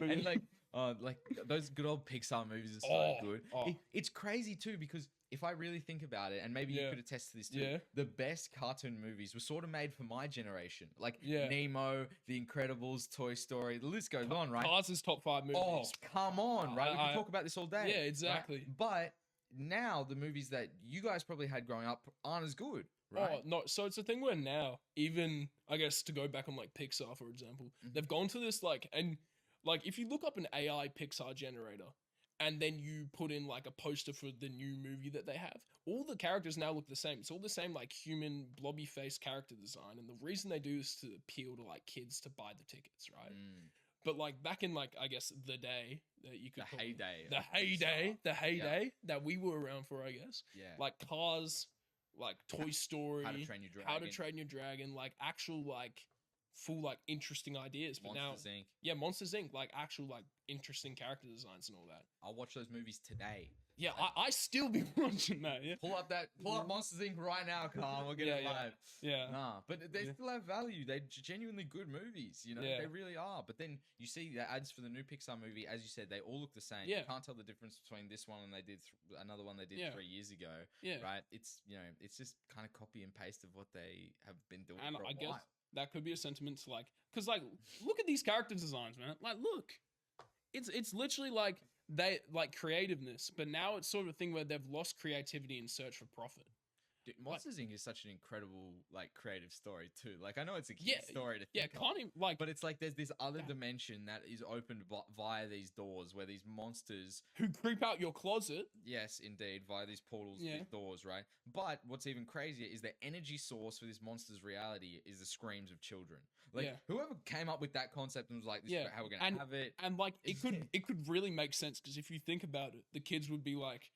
And like those good old Pixar movies are so good. It's crazy too, because if I really think about it, and maybe you Yeah. could attest to this too, Yeah. the best cartoon movies were sort of made for my generation. Like Yeah. Nemo, The Incredibles, Toy Story, the list goes on, right? Cars is top 5 movies. Oh, come on, right? We I- can talk about this all day. Yeah, right? exactly. But now the movies that you guys probably had growing up aren't as good, right? Oh no! So it's a thing where now, even I guess to go back on like Pixar for example, Mhm. they've gone to this like and like if you look up an AI Pixar generator, and then you put in like a poster for the new movie that they have, all the characters now look the same. It's all the same like human blobby face character design, and the reason they do is to appeal to like kids to buy the tickets, right? Mm. But like back in like I guess the day that you could The call- heyday. the of heyday, Pixar. the heyday that we were around for, I guess. Yeah. Like Cars, like Toy Story, How to Train Your Dragon. How to Train Your Dragon, like actual like full like interesting ideas. But Monsters now, Inc. yeah, Monsters Inc. like actual like interesting character designs and all that. I'll watch those movies today. Yeah, I still be watching that. Yeah, Pull up Monsters Inc. right now, Carl. We'll get it Yeah, live. yeah, Nah, but they Yeah. still have value. They're genuinely good movies, you know. Yeah. They really are. But then you see the ads for the new Pixar movie, as you said, they all look the same. Yeah. You can't tell the difference between this one and they did another one they did Yeah. 3 years ago, yeah. right? It's it's just kind of copy and paste of what they have been doing And for a I guess while. that could be a sentiment to like, cause like look at these character designs, man. Like, look, it's literally like they like creativeness, but now it's sort of a thing where they've lost creativity in search for profit. Dude, Monsters Inc. is such an incredible, like, creative story too. Like, I know it's a kid Yeah, story to Yeah, think of, can't even like but it's like there's this other Yeah. dimension that is opened via these doors, where these monsters, who creep out your closet. yes, indeed, via these portals, Yeah. these doors, right? But what's even crazier is the energy source for this monster's reality is the screams of children. Like, Yeah. whoever came up with that concept and was like, "This Yeah, is how we're gonna and- have it." And like It's- it could really make sense because if you think about it, the kids would be like,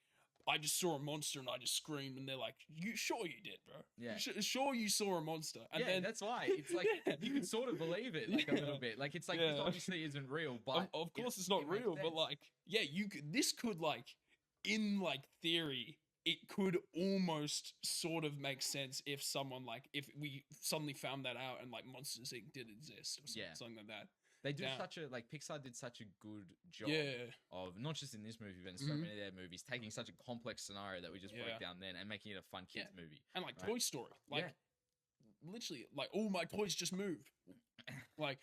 "I just saw a monster and I just screamed," and they're like, "You sure you did, bro? Yeah. Sure you saw a monster." And Yeah, then that's why it's like Yeah. you can sort of believe it, like a Yeah. little bit. Like it's like this Yeah. obviously isn't real, but of course it- it's not it makes real, but sense. like yeah, this could like in like theory it could almost sort of make sense if someone like if we suddenly found that out and like Monsters Inc. did exist or Yeah. something like that. They do Yeah. such a like Pixar did such a good job Yeah. of not just in this movie but in so Mhm. many of their movies taking such a complex scenario that we just Yeah. broke down then and making it a fun kids movie. And like Right. Toy Story. Like Yeah. literally like all my toys just moved. like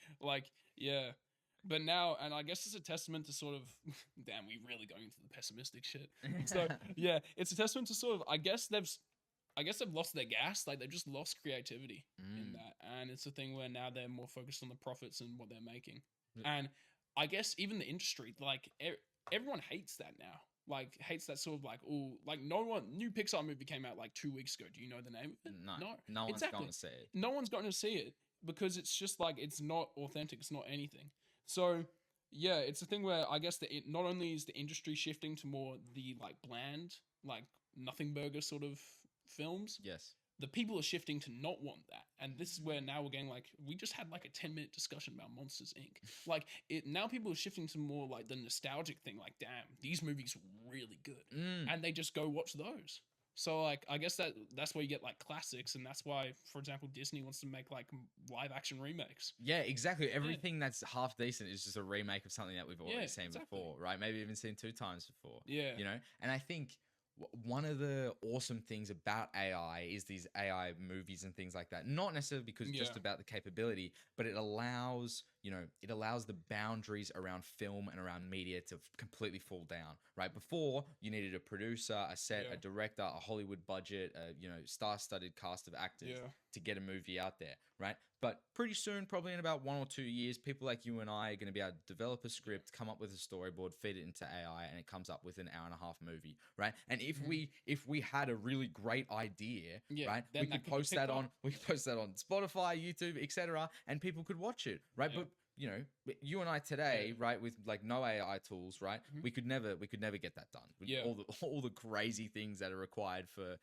yeah. But now and I guess it's a testament to sort of damn, we really going into the pessimistic shit. So yeah, it's a testament to sort of I guess they've lost their gas, like they've just lost creativity in Mm. that. And it's a thing where now they're more focused on the profits and what they're making. Yeah. And I guess even the industry, like everyone hates that now. Like hates that sort of like like new Pixar movie came out like 2 weeks ago. Do you know the name of it? No one's Exactly. going to say it. No one's going to see it because it's just like it's not authentic. It's not anything. So yeah, it's a thing where I guess that it not only is the industry shifting to more the like bland, like nothing burger sort of films, Yes. the people are shifting to not want that. And this is where now we're getting like, we just had like a 10-minute discussion about Monsters Inc. Like it now people are shifting to more like the nostalgic thing, like, damn, these movies were really good. And they just go watch those. So like I guess that's where you get like classics, and that's why, for example, Disney wants to make like live action remakes. Yeah, exactly. Everything that's half decent is just a remake of something that we've already seen before, right? Maybe even seen 2 times before. Yeah. You know? And I think one of the awesome things about AI is these AI movies and things like that. Not necessarily because just about the capability, but it allows, it allows the boundaries around film and around media to completely fall down, right? Before, you needed a producer, a set, a director, a Hollywood budget, a, star-studded cast of actors to get a movie out there, right? But pretty soon, probably in about 1 or 2 years, people like you and I are going to be able to develop a script, come up with a storyboard, feed it into AI, and it comes up with an hour-and-a-half movie, right? And if we had a really great idea, right, we could post that on Spotify, YouTube, etc., and people could watch it, right? But you and I today, right, with like no AI tools, right, we could never get that done. With all the crazy things that are required for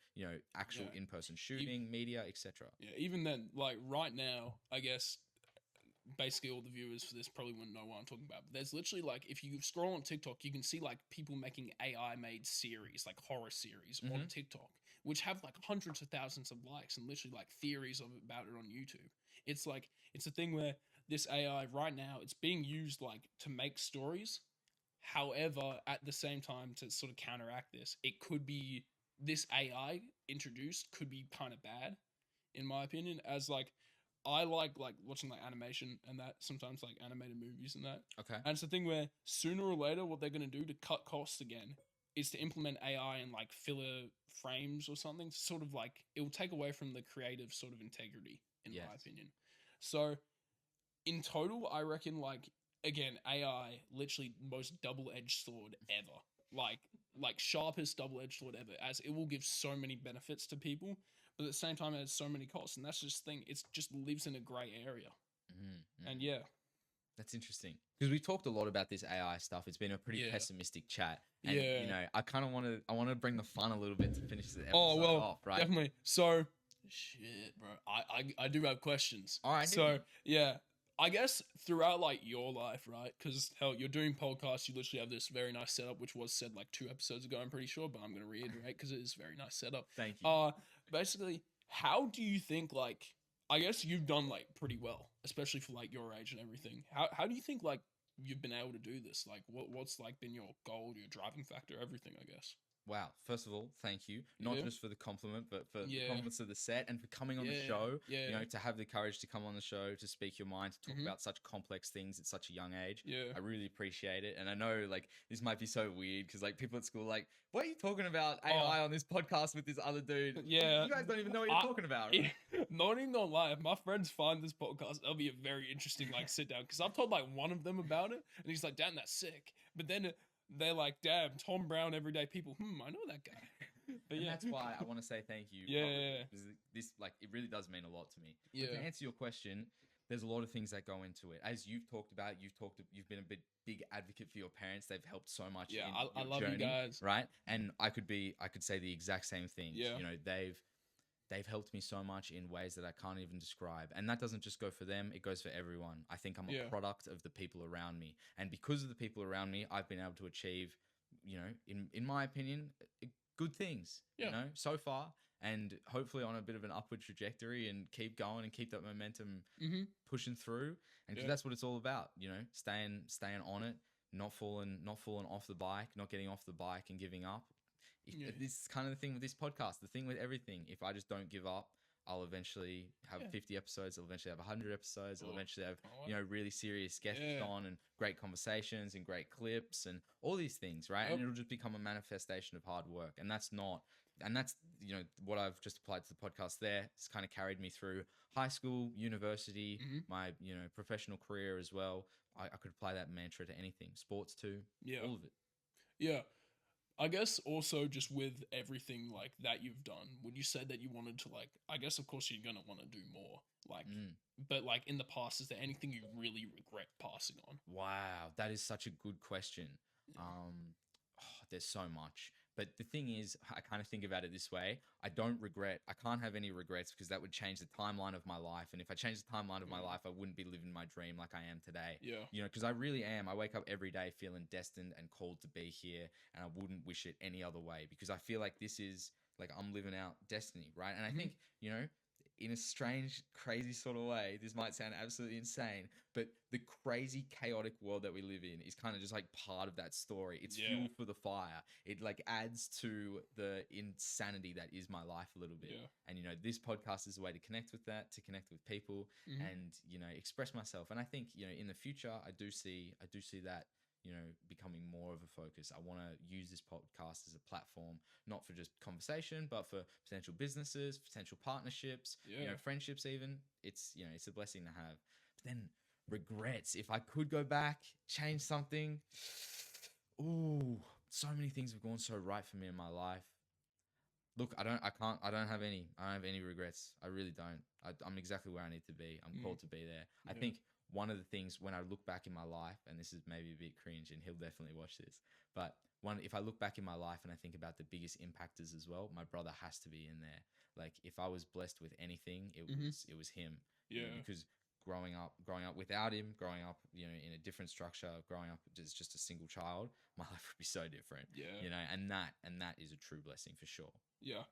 actual in-person shooting, media, etc. Yeah, even then, like right now, I guess basically all the viewers for this probably wouldn't know what I'm talking about. But there's literally like, if you scroll on TikTok, you can see like people making AI made series, like horror series on TikTok, which have like hundreds of thousands of likes and literally like theories about it on YouTube. It's like, it's a thing where this AI right now, it's being used like to make stories. However, at the same time, to sort of counteract this, it could be, this AI introduced could be kind of bad, in my opinion, as like, I like watching like animation and that, sometimes like animated movies and that. Okay. And it's the thing where sooner or later, what they're going to do to cut costs again is to implement AI in like filler frames or something. Sort of like, it will take away from the creative sort of integrity, in my opinion. So in total, I reckon like, again, AI, literally most double-edged sword ever. Like sharpest double-edged sword ever, as it will give so many benefits to people, but at the same time it has so many costs, and that's just the thing. It's just lives in a grey area. And that's interesting, because we've talked a lot about this AI stuff. It's been a pretty pessimistic chat, and I kind of want to bring the fun a little bit to finish the episode off, right? Definitely. So shit, bro, I do have questions. All right. So yeah, I guess throughout like your life, right? Because hell, you're doing podcasts, you literally have this very nice setup, which was said like 2 episodes ago, I'm pretty sure, but I'm going to reiterate because it is a very nice setup. Thank you. Basically, how do you think, like, I guess you've done like pretty well, especially for like your age and everything. How do you think like you've been able to do this? Like what's like been your goal, your driving factor, everything, I guess? Wow. First of all, thank you. Not just for the compliment, but for the compliments of the set and for coming on the show. To have the courage to come on the show, to speak your mind, to talk about such complex things at such a young age. I really appreciate it. And I know like this might be so weird because like people at school are like, what are you talking about AI on this podcast with this other dude? Yeah. You guys don't even know what you're talking about. Right? Not even gonna lie, if my friends find this podcast, it'll be a very interesting like sit down, because I've told like one of them about it and he's like, damn, that's sick. But then they're like, damn, Tom Brown, everyday people. I know that guy. But and that's why I want to say thank you. This like, it really does mean a lot to me. But to answer your question, there's a lot of things that go into it. As you've talked about, you've been a big advocate for your parents. They've helped so much. Yeah, in I love journey, you guys. right? And I could say the exact same thing. Yeah. They've helped me so much in ways that I can't even describe. And that doesn't just go for them, it goes for everyone. I think I'm a product of the people around me. And because of the people around me, I've been able to achieve, in my opinion, good things, so far. And hopefully on a bit of an upward trajectory, and keep going and keep that momentum pushing through. And that's what it's all about, staying on it, not falling off the bike, not getting off the bike and giving up. This is kind of the thing with this podcast, the thing with everything. If I just don't give up, I'll eventually have 50 episodes. I'll eventually have 100 episodes. I'll eventually have, really serious guests on, and great conversations and great clips and all these things, right? And it'll just become a manifestation of hard work. And that's what I've just applied to the podcast there. It's kind of carried me through high school, university, my, professional career as well. I could apply that mantra to anything, sports too, all of it. Yeah. I guess also just with everything like that you've done, when you said that you wanted to like, I guess of course you're gonna want to do more, like, but like in the past, is there anything you really regret passing on? Wow, that is such a good question. There's so much, But the thing is, I kind of think about it this way. I can't have any regrets because that would change the timeline of my life. And if I change the timeline of my life, I wouldn't be living my dream like I am today. Yeah. You know, because I really am. I wake up every day feeling destined and called to be here. And I wouldn't wish it any other way because I feel like this is like I'm living out destiny, right? And I think, you know, in a strange, crazy sort of way, this might sound absolutely insane, but the crazy, chaotic world that we live in is kind of just like part of that story. It's fuel for the fire. It like adds to the insanity that is my life a little bit. Yeah. And, you know, this podcast is a way to connect with that, to connect with people and, you know, express myself. And I think, you know, in the future, I do see that, you know, becoming more of a focus. I want to use this podcast as a platform, not for just conversation, but for potential businesses, potential partnerships, you know, friendships even. It's, you know, it's a blessing to have. But then regrets, if I could go back, change something. Ooh, so many things have gone so right for me in my life. Look, I don't have any regrets. I really don't. I'm exactly where I need to be. I'm called to be there. I think one of the things when I look back in my life, and this is maybe a bit cringe, and he'll definitely watch this, but if I look back in my life and I think about the biggest impactors as well, my brother has to be in there. Like if I was blessed with anything, it was him. Yeah. You know, because growing up without him, growing up, you know, in a different structure, growing up as just a single child, my life would be so different. Yeah. You know, and that is a true blessing for sure. Yeah.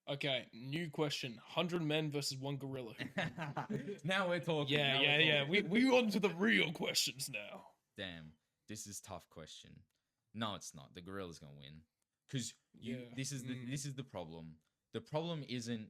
Okay, new question. 100 men versus one gorilla. Now we're talking. Yeah. We on to the real questions now. Damn, this is a tough question. No, it's not. The gorilla's gonna win. Because this is the problem. The problem isn't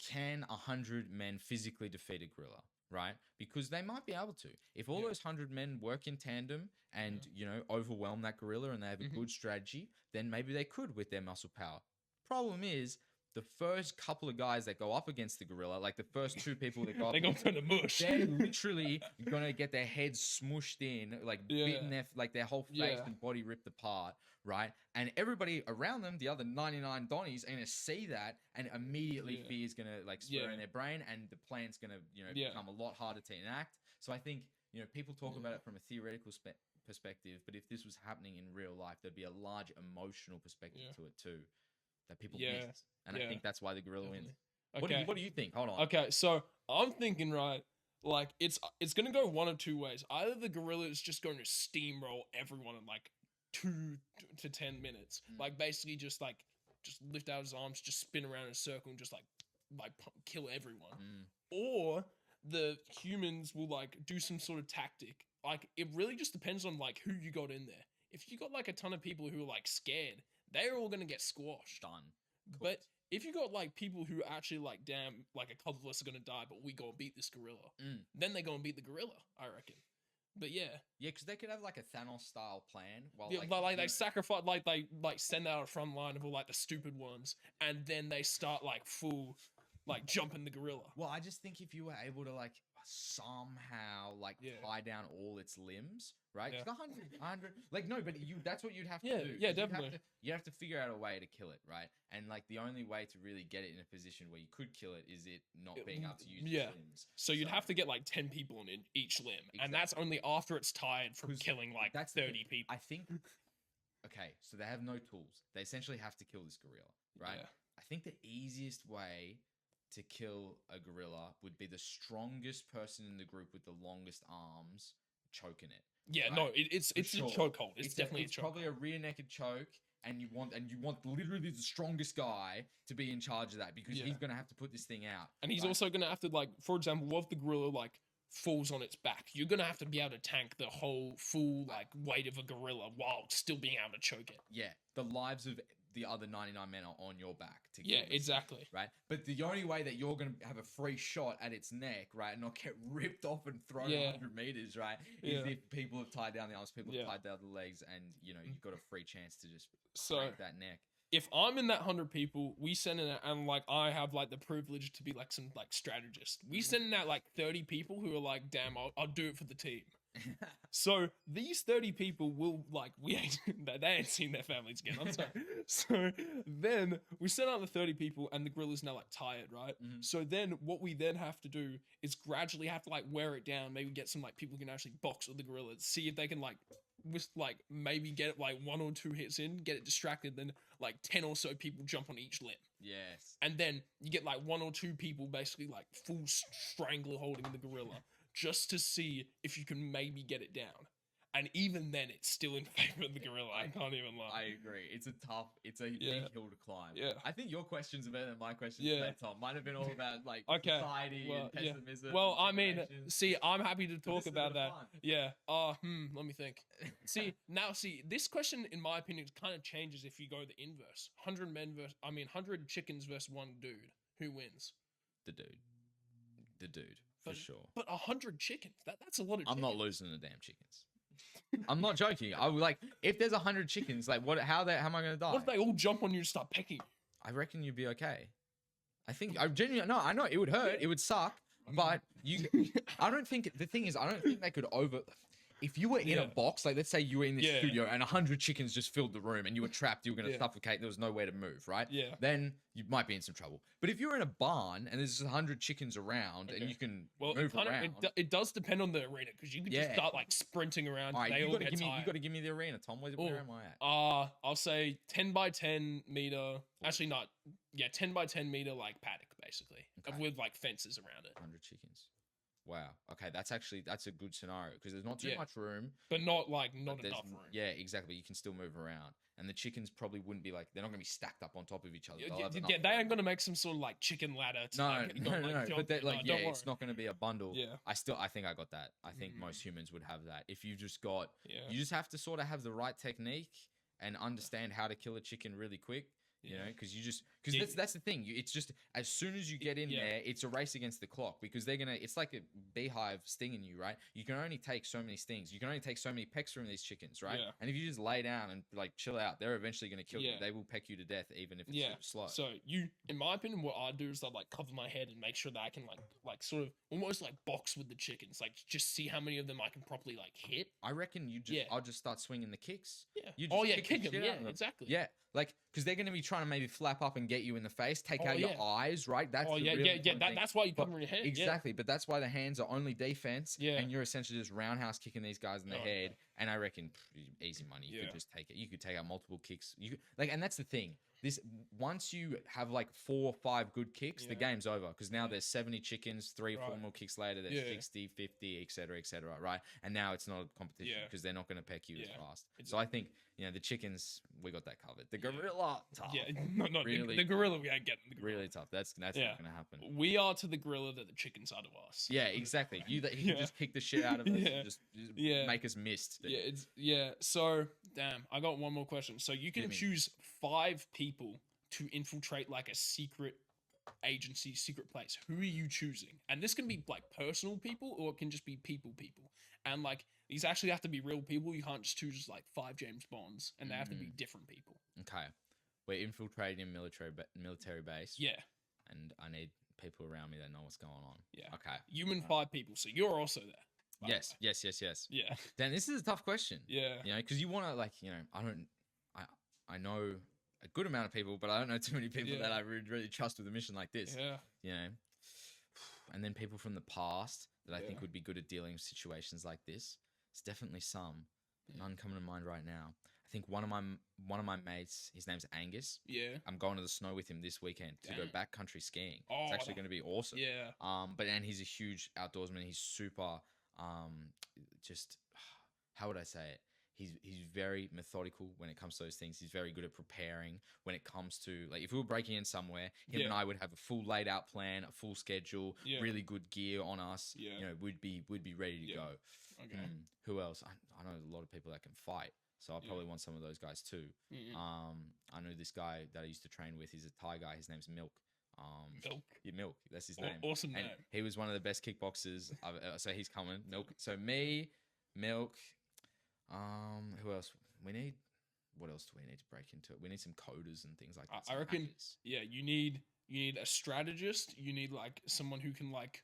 can 100 men physically defeat a gorilla, right? Because they might be able to. If all those 100 men work in tandem and, you know, overwhelm that gorilla and they have a good strategy, then maybe they could with their muscle power. Problem is, the first couple of guys that go up against the gorilla, like the first two people that go up, they're going to turn to mush. They're literally gonna get their heads smushed in, like bitten their whole face and body ripped apart, right? And everybody around them, the other 99 Donnies, are gonna see that, and immediately fear is gonna like spur in their brain, and the plan's gonna, you know, become a lot harder to enact. So I think, you know, people talk about it from a theoretical perspective, but if this was happening in real life, there'd be a large emotional perspective to it too, that people miss. And I think that's why the gorilla wins. Okay. What do you think? Hold on. Okay, so I'm thinking, right, like it's gonna go one of two ways. Either the gorilla is just going to steamroll everyone in like 2 to 10 minutes, like basically just lift out his arms, just spin around in a circle, and just like kill everyone. Or the humans will like do some sort of tactic. Like it really just depends on like who you got in there. If you got like a ton of people who are like scared, they're all gonna get squashed. Done. But if you got like people who are actually like, damn, like a couple of us are gonna die, but we gonna beat this gorilla, then they gonna beat the gorilla, I reckon. But yeah, because they could have like a Thanos style plan. While they sacrifice, like they send out a front line of all like the stupid ones, and then they start like full, like jumping the gorilla. Well, I just think if you were able to like somehow like tie down all its limbs, right? 'Cause 100, like no, but that's what you'd have to do. Yeah, definitely. You have to figure out a way to kill it, right? And like the only way to really get it in a position where you could kill it is it not being able to use its limbs. So you'd have to get like 10 people on each limb, and that's only after it's tired from killing like 30 people. I think. Okay, so they have no tools. They essentially have to kill this gorilla, right? Yeah. I think the easiest way to kill a gorilla would be the strongest person in the group with the longest arms choking it. Yeah, right? No, it's a chokehold. It's definitely a chokehold. Probably a rear naked choke, and you want literally the strongest guy to be in charge of that because he's gonna have to put this thing out. And he's also gonna have to, like, for example, what if the gorilla like falls on its back? You're gonna have to be able to tank the whole full like weight of a gorilla while still being able to choke it. Yeah, the lives of the other 99 men are on your back to kill it, exactly. Right? But the only way that you're going to have a free shot at its neck, right, and not get ripped off and thrown 100 meters, right, is if people have tied down the arms, people have tied down the legs, and, you know, you've got a free chance to just break that neck. If I'm in that 100 people, we send in, and like I have like the privilege to be like some like strategist. We send in out like 30 people who are like, damn, I'll do it for the team. So these 30 people will like they ain't seen their families again. I'm sorry. So then we send out the 30 people, and the gorilla's now like tired, right? So then what we then have to do is gradually have to like wear it down. Maybe get some like people who can actually box with the gorilla, see if they can like with like maybe get like 1 or 2 hits in, get it distracted, then like 10 or so people jump on each limb. Yes. And then you get like 1 or 2 people basically like full strangler holding the gorilla just to see if you can maybe get it down. And even then, it's still in favor of the gorilla. I can't even lie. I agree. It's a Yeah. big hill to climb. Yeah. I think your questions are better than my questions Yeah. today, Tom. Might have been all about like Okay. society Well, and yeah. pessimism. Well, and I mean, generations. see, I'm happy to But talk this is a about bit that. of fun. Yeah. Let me think. See, this question, in my opinion, kind of changes if you go the inverse. 100 chickens versus 1 dude. Who wins? The dude, for But- sure. But 100 chickens. That's a lot of I'm chickens. not losing the damn chickens. I'm not joking. I would like if there's 100 chickens, like how am I gonna die? What if they all jump on you and start pecking you? I reckon you'd be okay. I think I genuinely no, I know it would hurt, it would suck, but I don't think the thing is I don't think they could if you were in a Yeah. box, like let's say you were in the Yeah. studio and 100 chickens just filled the room and you were trapped, you were gonna Yeah. suffocate, there was nowhere to move, right? Yeah. Then you might be in some trouble. But if you're in a barn and there's just 100 chickens around and Okay. you can Well, move around, it does depend on the arena because you could just Yeah. start like sprinting around. all right, They you all gotta get give me tired. the arena, Tom. Where Oh, am I at? I'll say 10 by 10 meter. Actually, not. Yeah, 10 by 10 meter like paddock basically, Okay. with like fences around it, 100 chickens. Wow. Okay, that's a good scenario because there's not too Yeah. much room. but not But there's enough room. Yeah, exactly. You can still move around, and the chickens probably wouldn't be like they're not gonna be stacked up on top of each other. They'll have enough They room. ain't gonna make some sort of like chicken ladder. To, No, like, no, no. jump But that, in. like, No, yeah, don't it's worry. not gonna be a bundle. Yeah. I think I got that. I think most humans would have that. If you just got, Yeah. you just have to sort of have the right technique and understand how to kill a chicken really quick. You know, Yeah. because Yeah. that's the thing. It's just as soon as you get in Yeah. there, it's a race against the clock because it's like a beehive stinging you, right? You can only take so many stings. You can only take so many pecks from these chickens, right? Yeah. And if you just lay down and like chill out, they're eventually going to kill you. Yeah. They will peck you to death, even if it's Yeah. super slow. So in my opinion, what I do is I like cover my head and make sure that I can like sort of almost like box with the chickens, like just see how many of them I can properly like hit. I reckon Yeah. I'll just start swinging the kicks. Yeah. You Oh just yeah, kick the kick them. shit out of Yeah, them. exactly. Yeah, like because they're going to be trying to maybe flap up and get you in the face, take Oh, out yeah. your eyes, right? That's Oh the yeah, really yeah. important thing. That's why you But- cover your head. Exactly, but that's why the hands are only defense, Yeah. and you're essentially just roundhouse kicking these guys in the Oh, head. yeah. And I reckon easy money. You Yeah. could just take it. You could take out multiple kicks. You could, and that's the thing. This once you have like 4 or 5 good kicks, the Yeah. game's over because now Yeah. there's 70 chickens, 3 or 4 Right. more kicks later. There's Yeah. 60, 50, etc., right? And now it's not a competition Yeah. because they're not going to peck you as Yeah. fast. So I think the chickens we got that covered. The gorilla, tough. Yeah, no, Really- the gorilla we ain't getting. The gorilla. Really tough. That's Yeah. not going to happen. We are to the gorilla that the chickens are to us. Yeah, exactly. You can Yeah. just kick the shit out of us Yeah. and just Yeah. make us missed. Yeah. So damn, I got one more question. So you can Hit me. choose 5 people to infiltrate like a secret agency, secret place. Who are you choosing? And this can be like personal people, or it can just be people. And like these actually have to be real people. You can't just choose like 5 James Bonds, and they have to be different people. Okay. We're infiltrating a military base. Yeah. And I need people around me that know what's going on. Yeah. Okay. Human 5 people. So you're also there. by the Yes, way. yes. Yeah. Dan, this is a tough question. Yeah. You know, because you want to I know a good amount of people, but I don't know too many people Yeah. that I really trust with a mission like this. Yeah. You know, and then people from the past that I think Yeah. would be good at dealing with situations like this. It's definitely some. Yeah. None coming to mind right now. I think one of my mates, his name's Angus. Yeah. I'm going to the snow with him this weekend to go Damn. backcountry skiing. Oh, It's actually going to be awesome. Yeah. And he's a huge outdoorsman. He's super, just how would I say it? He's very methodical when it comes to those things. He's very good at preparing when it comes to like if we were breaking in somewhere, him and Yeah. I would have a full laid out plan, a full schedule, Yeah. really good gear on us. Yeah. You know, we'd be ready to Yeah. go. Okay. Who else? I know a lot of people that can fight, so I Yeah. probably want some of those guys too. Mhm. I know this guy that I used to train with. He's a Thai guy. His name's Milk. Milk. Yeah, Milk. That's his Aw- name. awesome And name. he was one of the best kickboxers. So he's coming. Milk. So me, Milk. Who else? We need. What else do we need to break into? We need some coders and things like that. I some reckon- hackers. Yeah, you need a strategist. You need like someone who can like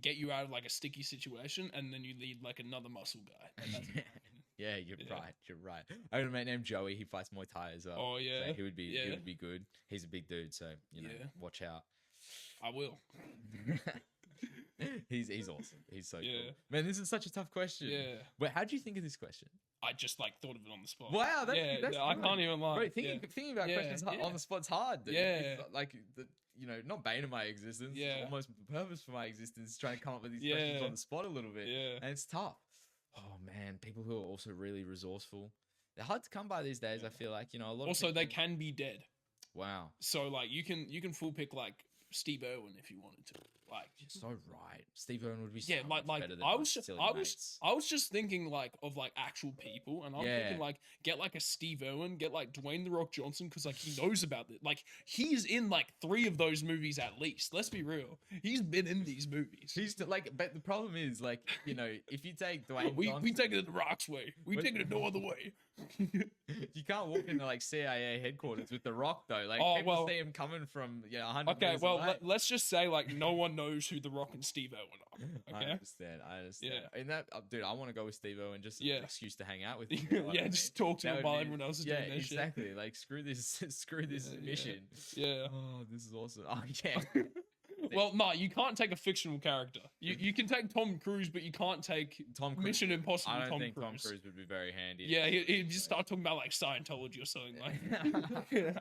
get you out of like a sticky situation, and then you need like another muscle guy. And that's what I mean. Yeah, you're Yeah. right. You're right. I have a mate named Joey. He fights Muay Thai as well. Oh So yeah, he would be. He Yeah. would be good. He's a big dude, so Yeah. watch out. I will. He's awesome. He's so Yeah. cool. Man, this is such a tough question. Yeah. But how do you think of this question? I just like thought of it on the spot. Wow, that's I good. can't even lie. Bro, thinking about Yeah, questions yeah. on the spot's hard. Dude. Yeah. It's like not bane of my existence. Yeah. Almost the purpose for my existence is trying to come up with these questions Yeah. on the spot a little bit. Yeah. And it's tough. Oh man, people who are also really resourceful. They're hard to come by these days. I feel like a lot. Also, of they people... can be dead. Wow. So like you can full pick like Steve Irwin if you wanted to. Like You're so right. Steve Irwin would be yeah, so like much better than I my was silly I mates. was just thinking like of like actual people, and I'm thinking like get like a Steve Irwin, get like Dwayne the Rock Johnson, because like he knows about it. Like he's in like 3 of those movies at least. Let's be real, he's been in these movies. He's like, but the problem is like if you take Dwayne, we Johnson, take it the Rock's way. We take it no other way. you can't walk into like CIA headquarters with the Rock though. Like Oh, people well- see him coming from 100 Okay, meters well away. let's just say like no one knows who the Rock and Steve Irwin are. I Okay. understand. Yeah. And that, dude, I want to go with Steve Owen just as Yeah. an excuse to hang out with him. You know what I Yeah, mean? just talk to That him would while be- everyone else is yeah, doing their shit. exactly. Like screw this, screw this Yeah, yeah. mission. Yeah. Oh, this is awesome. Oh yeah. Well, no, you can't take a fictional character. You can take Tom Cruise, but you can't take Tom Cruise. Mission Impossible. I don't Tom think Cruise. Tom Cruise would be very handy. Yeah, he just start talking about like Scientology or something like.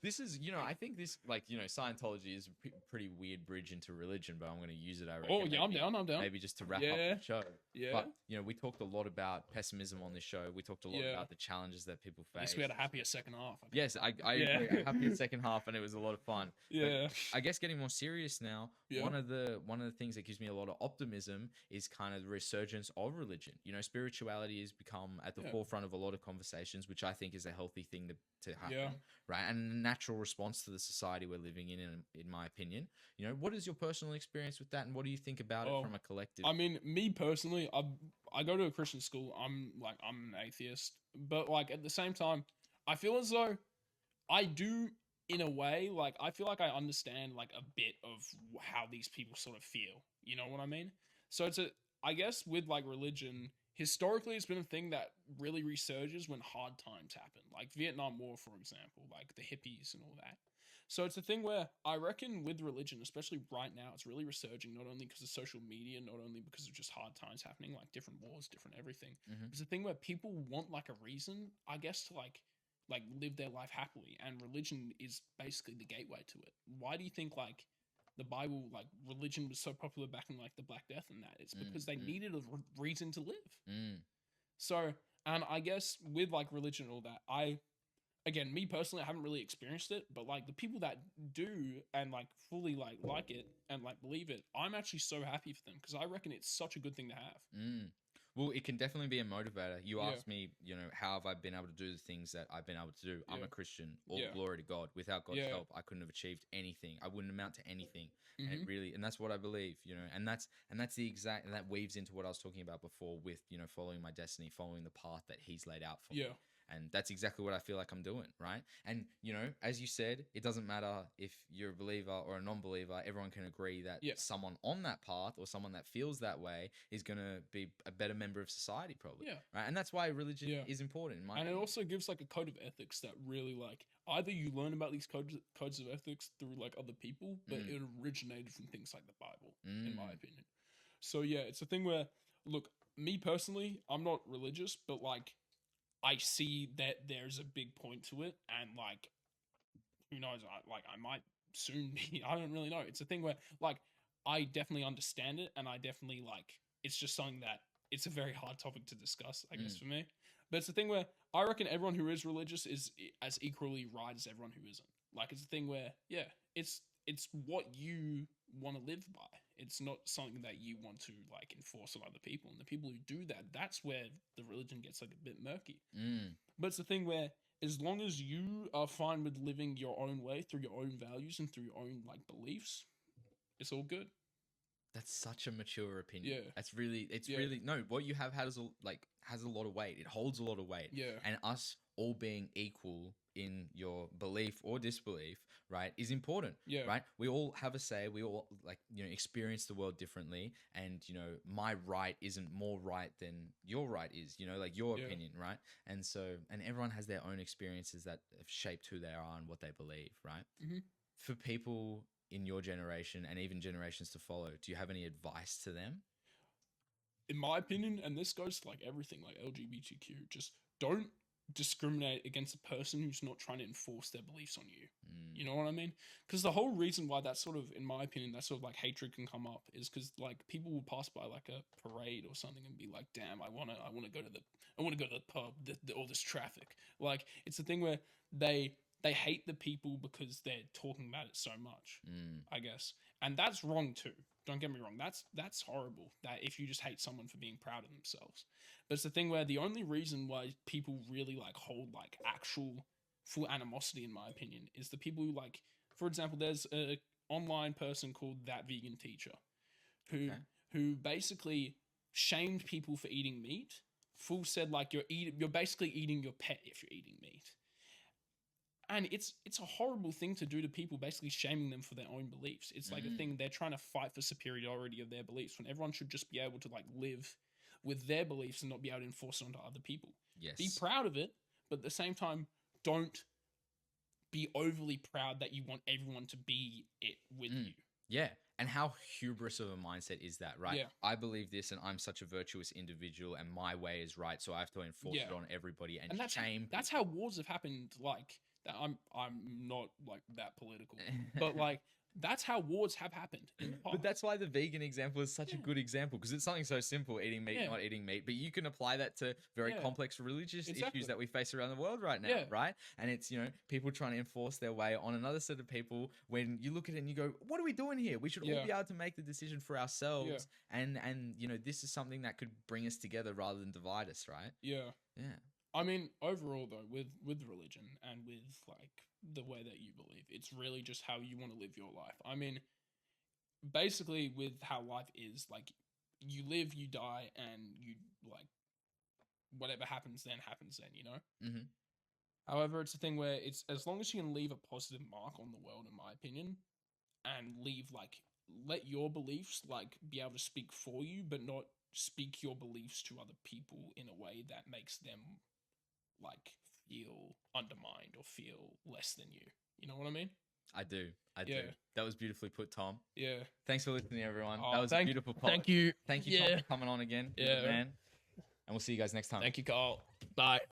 This is, I think this, Scientology is a pretty weird bridge into religion, but I'm going to use it. I reckon. Oh yeah, I'm down. Maybe just to wrap up Yeah. the show. Yeah. But we talked a lot about pessimism on this show. We talked a lot Yeah. about the challenges that people I face. guess we had a happier second half. Yes, I Yeah. agree. A happier second half, and it was a lot of fun. But Yeah. I guess getting more serious now, Yeah. one of the things that gives me a lot of optimism is kind of the resurgence of religion. Spirituality has become at the Yeah. forefront of a lot of conversations, which I think is a healthy thing to happen, Yeah. right? And a natural response to the society we're living in my opinion. What is your personal experience with that, and what do you think about Oh, it from a collective? I mean, me personally, I go to a Christian school. I'm an atheist, but like at the same time, I feel as though I do in a way. Like I feel like I understand like a bit of how these people sort of feel. You know what I mean? So I guess with like religion, historically, it's been a thing that really resurges when hard times happen, like Vietnam War, for example, like the hippies and all that. So it's a thing where I reckon with religion, especially right now, it's really resurging, not only because of social media, not only because of just hard times happening, like different wars, different everything. Mhm. It's a thing where people want like a reason, I guess, to like live their life happily, and religion is basically the gateway to it. Why do you think like the Bible, like religion was so popular back in like the Black Death and that? It's because they needed a reason to live. Mm. So, and I guess with like religion and all that, again, me personally, I haven't really experienced it, but like the people that do and like fully like it and like believe it, I'm actually so happy for them because I reckon it's such a good thing to have. Mm. Well, it can definitely be a motivator. You Yeah. asked me, how have I been able to do the things that I've been able to do? I'm Yeah. a Christian. All Yeah. glory to God. Without God's Yeah. help, I couldn't have achieved anything. I wouldn't amount to anything. And Mhm. it really, and that's what I believe, and that's the exact, and that weaves into what I was talking about before with, following my destiny, following the path that He's laid out for me. Yeah. And that's exactly what I feel like I'm doing, right? And, as you said, it doesn't matter if you're a believer or a non-believer, everyone can agree that Yeah. someone on that path or someone that feels that way is going to be a better member of society, probably. Yeah. Right? And that's why religion Yeah. is important, in my And it opinion. also gives like a code of ethics that really like either you learn about these codes of ethics through like other people, but it originated from things like the Bible, in my opinion. So yeah, it's a thing where look, me personally, I'm not religious, but like I see that there's a big point to it, and like who knows, I might soon be. I don't really know. It's a thing where like I definitely understand it, and I definitely like it's just something that it's a very hard topic to discuss, I guess, for me. But it's a thing where I reckon everyone who is religious is as equally right as everyone who isn't. Like it's a thing where it's what you want to live by. It's not something that you want to like enforce on other people. And the people who do that, that's where the religion gets like a bit murky. But it's the thing where as long as you are fine with living your own way through your own values and through your own like beliefs, it's all good. That's such a mature opinion. Yeah. It's really, no, what you have has a lot of weight. It holds a lot of weight. Yeah. And us all being equal in your belief or disbelief, right, is important. Yeah. Right? We all have a say. We all experience the world differently. And, my right isn't more right than your right is, like your Yeah. opinion, right? And so, and everyone has their own experiences that have shaped who they are and what they believe, right? Mhm. For people in your generation and even generations to follow, do you have any advice to them? in my opinion, and this goes to like everything, like LGBTQ, just don't discriminate against a person who's not trying to enforce their beliefs on you. You know what I mean? Because the whole reason why that sort of, in my opinion, that sort of like hatred can come up is because like people will pass by like a parade or something and be like, "Damn, I wanna go to the pub, all this traffic." Like it's a thing where they hate the people because they're talking about it so much. I guess, and that's wrong too. Don't get me wrong. That's horrible. That if you just hate someone for being proud of themselves, but it's the thing where the only reason why people really like hold like actual full animosity, in my opinion, is the people who like, for example, there's a online person called That Vegan Teacher, who Okay. who basically shamed people for eating meat. Full said like you're basically eating your pet if you're eating meat. And it's a horrible thing to do to people, basically shaming them for their own beliefs. It's like a thing they're trying to fight for superiority of their beliefs when everyone should just be able to like live with their beliefs and not be able to enforce it onto other people. Yes. Be proud of it, but at the same time, don't be overly proud that you want everyone to be it with you. Yeah. And how hubris of a mindset is that, right? Yeah. I believe this and I'm such a virtuous individual and my way is right, so I have to enforce it Yeah. on everybody and, And shame. that's how wars have happened. Like that, I'm not like that political, but like that's how wars have happened in the past. But that's why the vegan example is such a Yeah. good example because it's something so simple, eating meat, Yeah. not eating meat. But you can apply that to very Yeah. complex religious Exactly. issues that we face around the world right now, Yeah. right? And it's, people trying to enforce their way on another set of people when you look at it and you go, what are we doing here? We should all Yeah. be able to make the decision for ourselves. And this is something that could bring us together rather than divide us, right? Yeah. Yeah. I mean, overall though, with religion and with like the way that you believe, it's really just how you want to live your life. I mean, basically with how life is, like you live, you die, and you like whatever happens then, Mm-hmm. However, it's a thing where it's as long as you can leave a positive mark on the world, in my opinion, and let your beliefs like be able to speak for you, but not speak your beliefs to other people in a way that makes them like feel undermined or feel less than you. You know what I mean? I do. Yeah. That was beautifully put, Tom. Yeah. Thanks for listening, everyone. Oh, That was a beautiful pod. Thank you. Thank you, Tom, Yeah. for coming on again. You're Yeah. the man. And we'll see you guys next time. Thank you, Carl. Bye.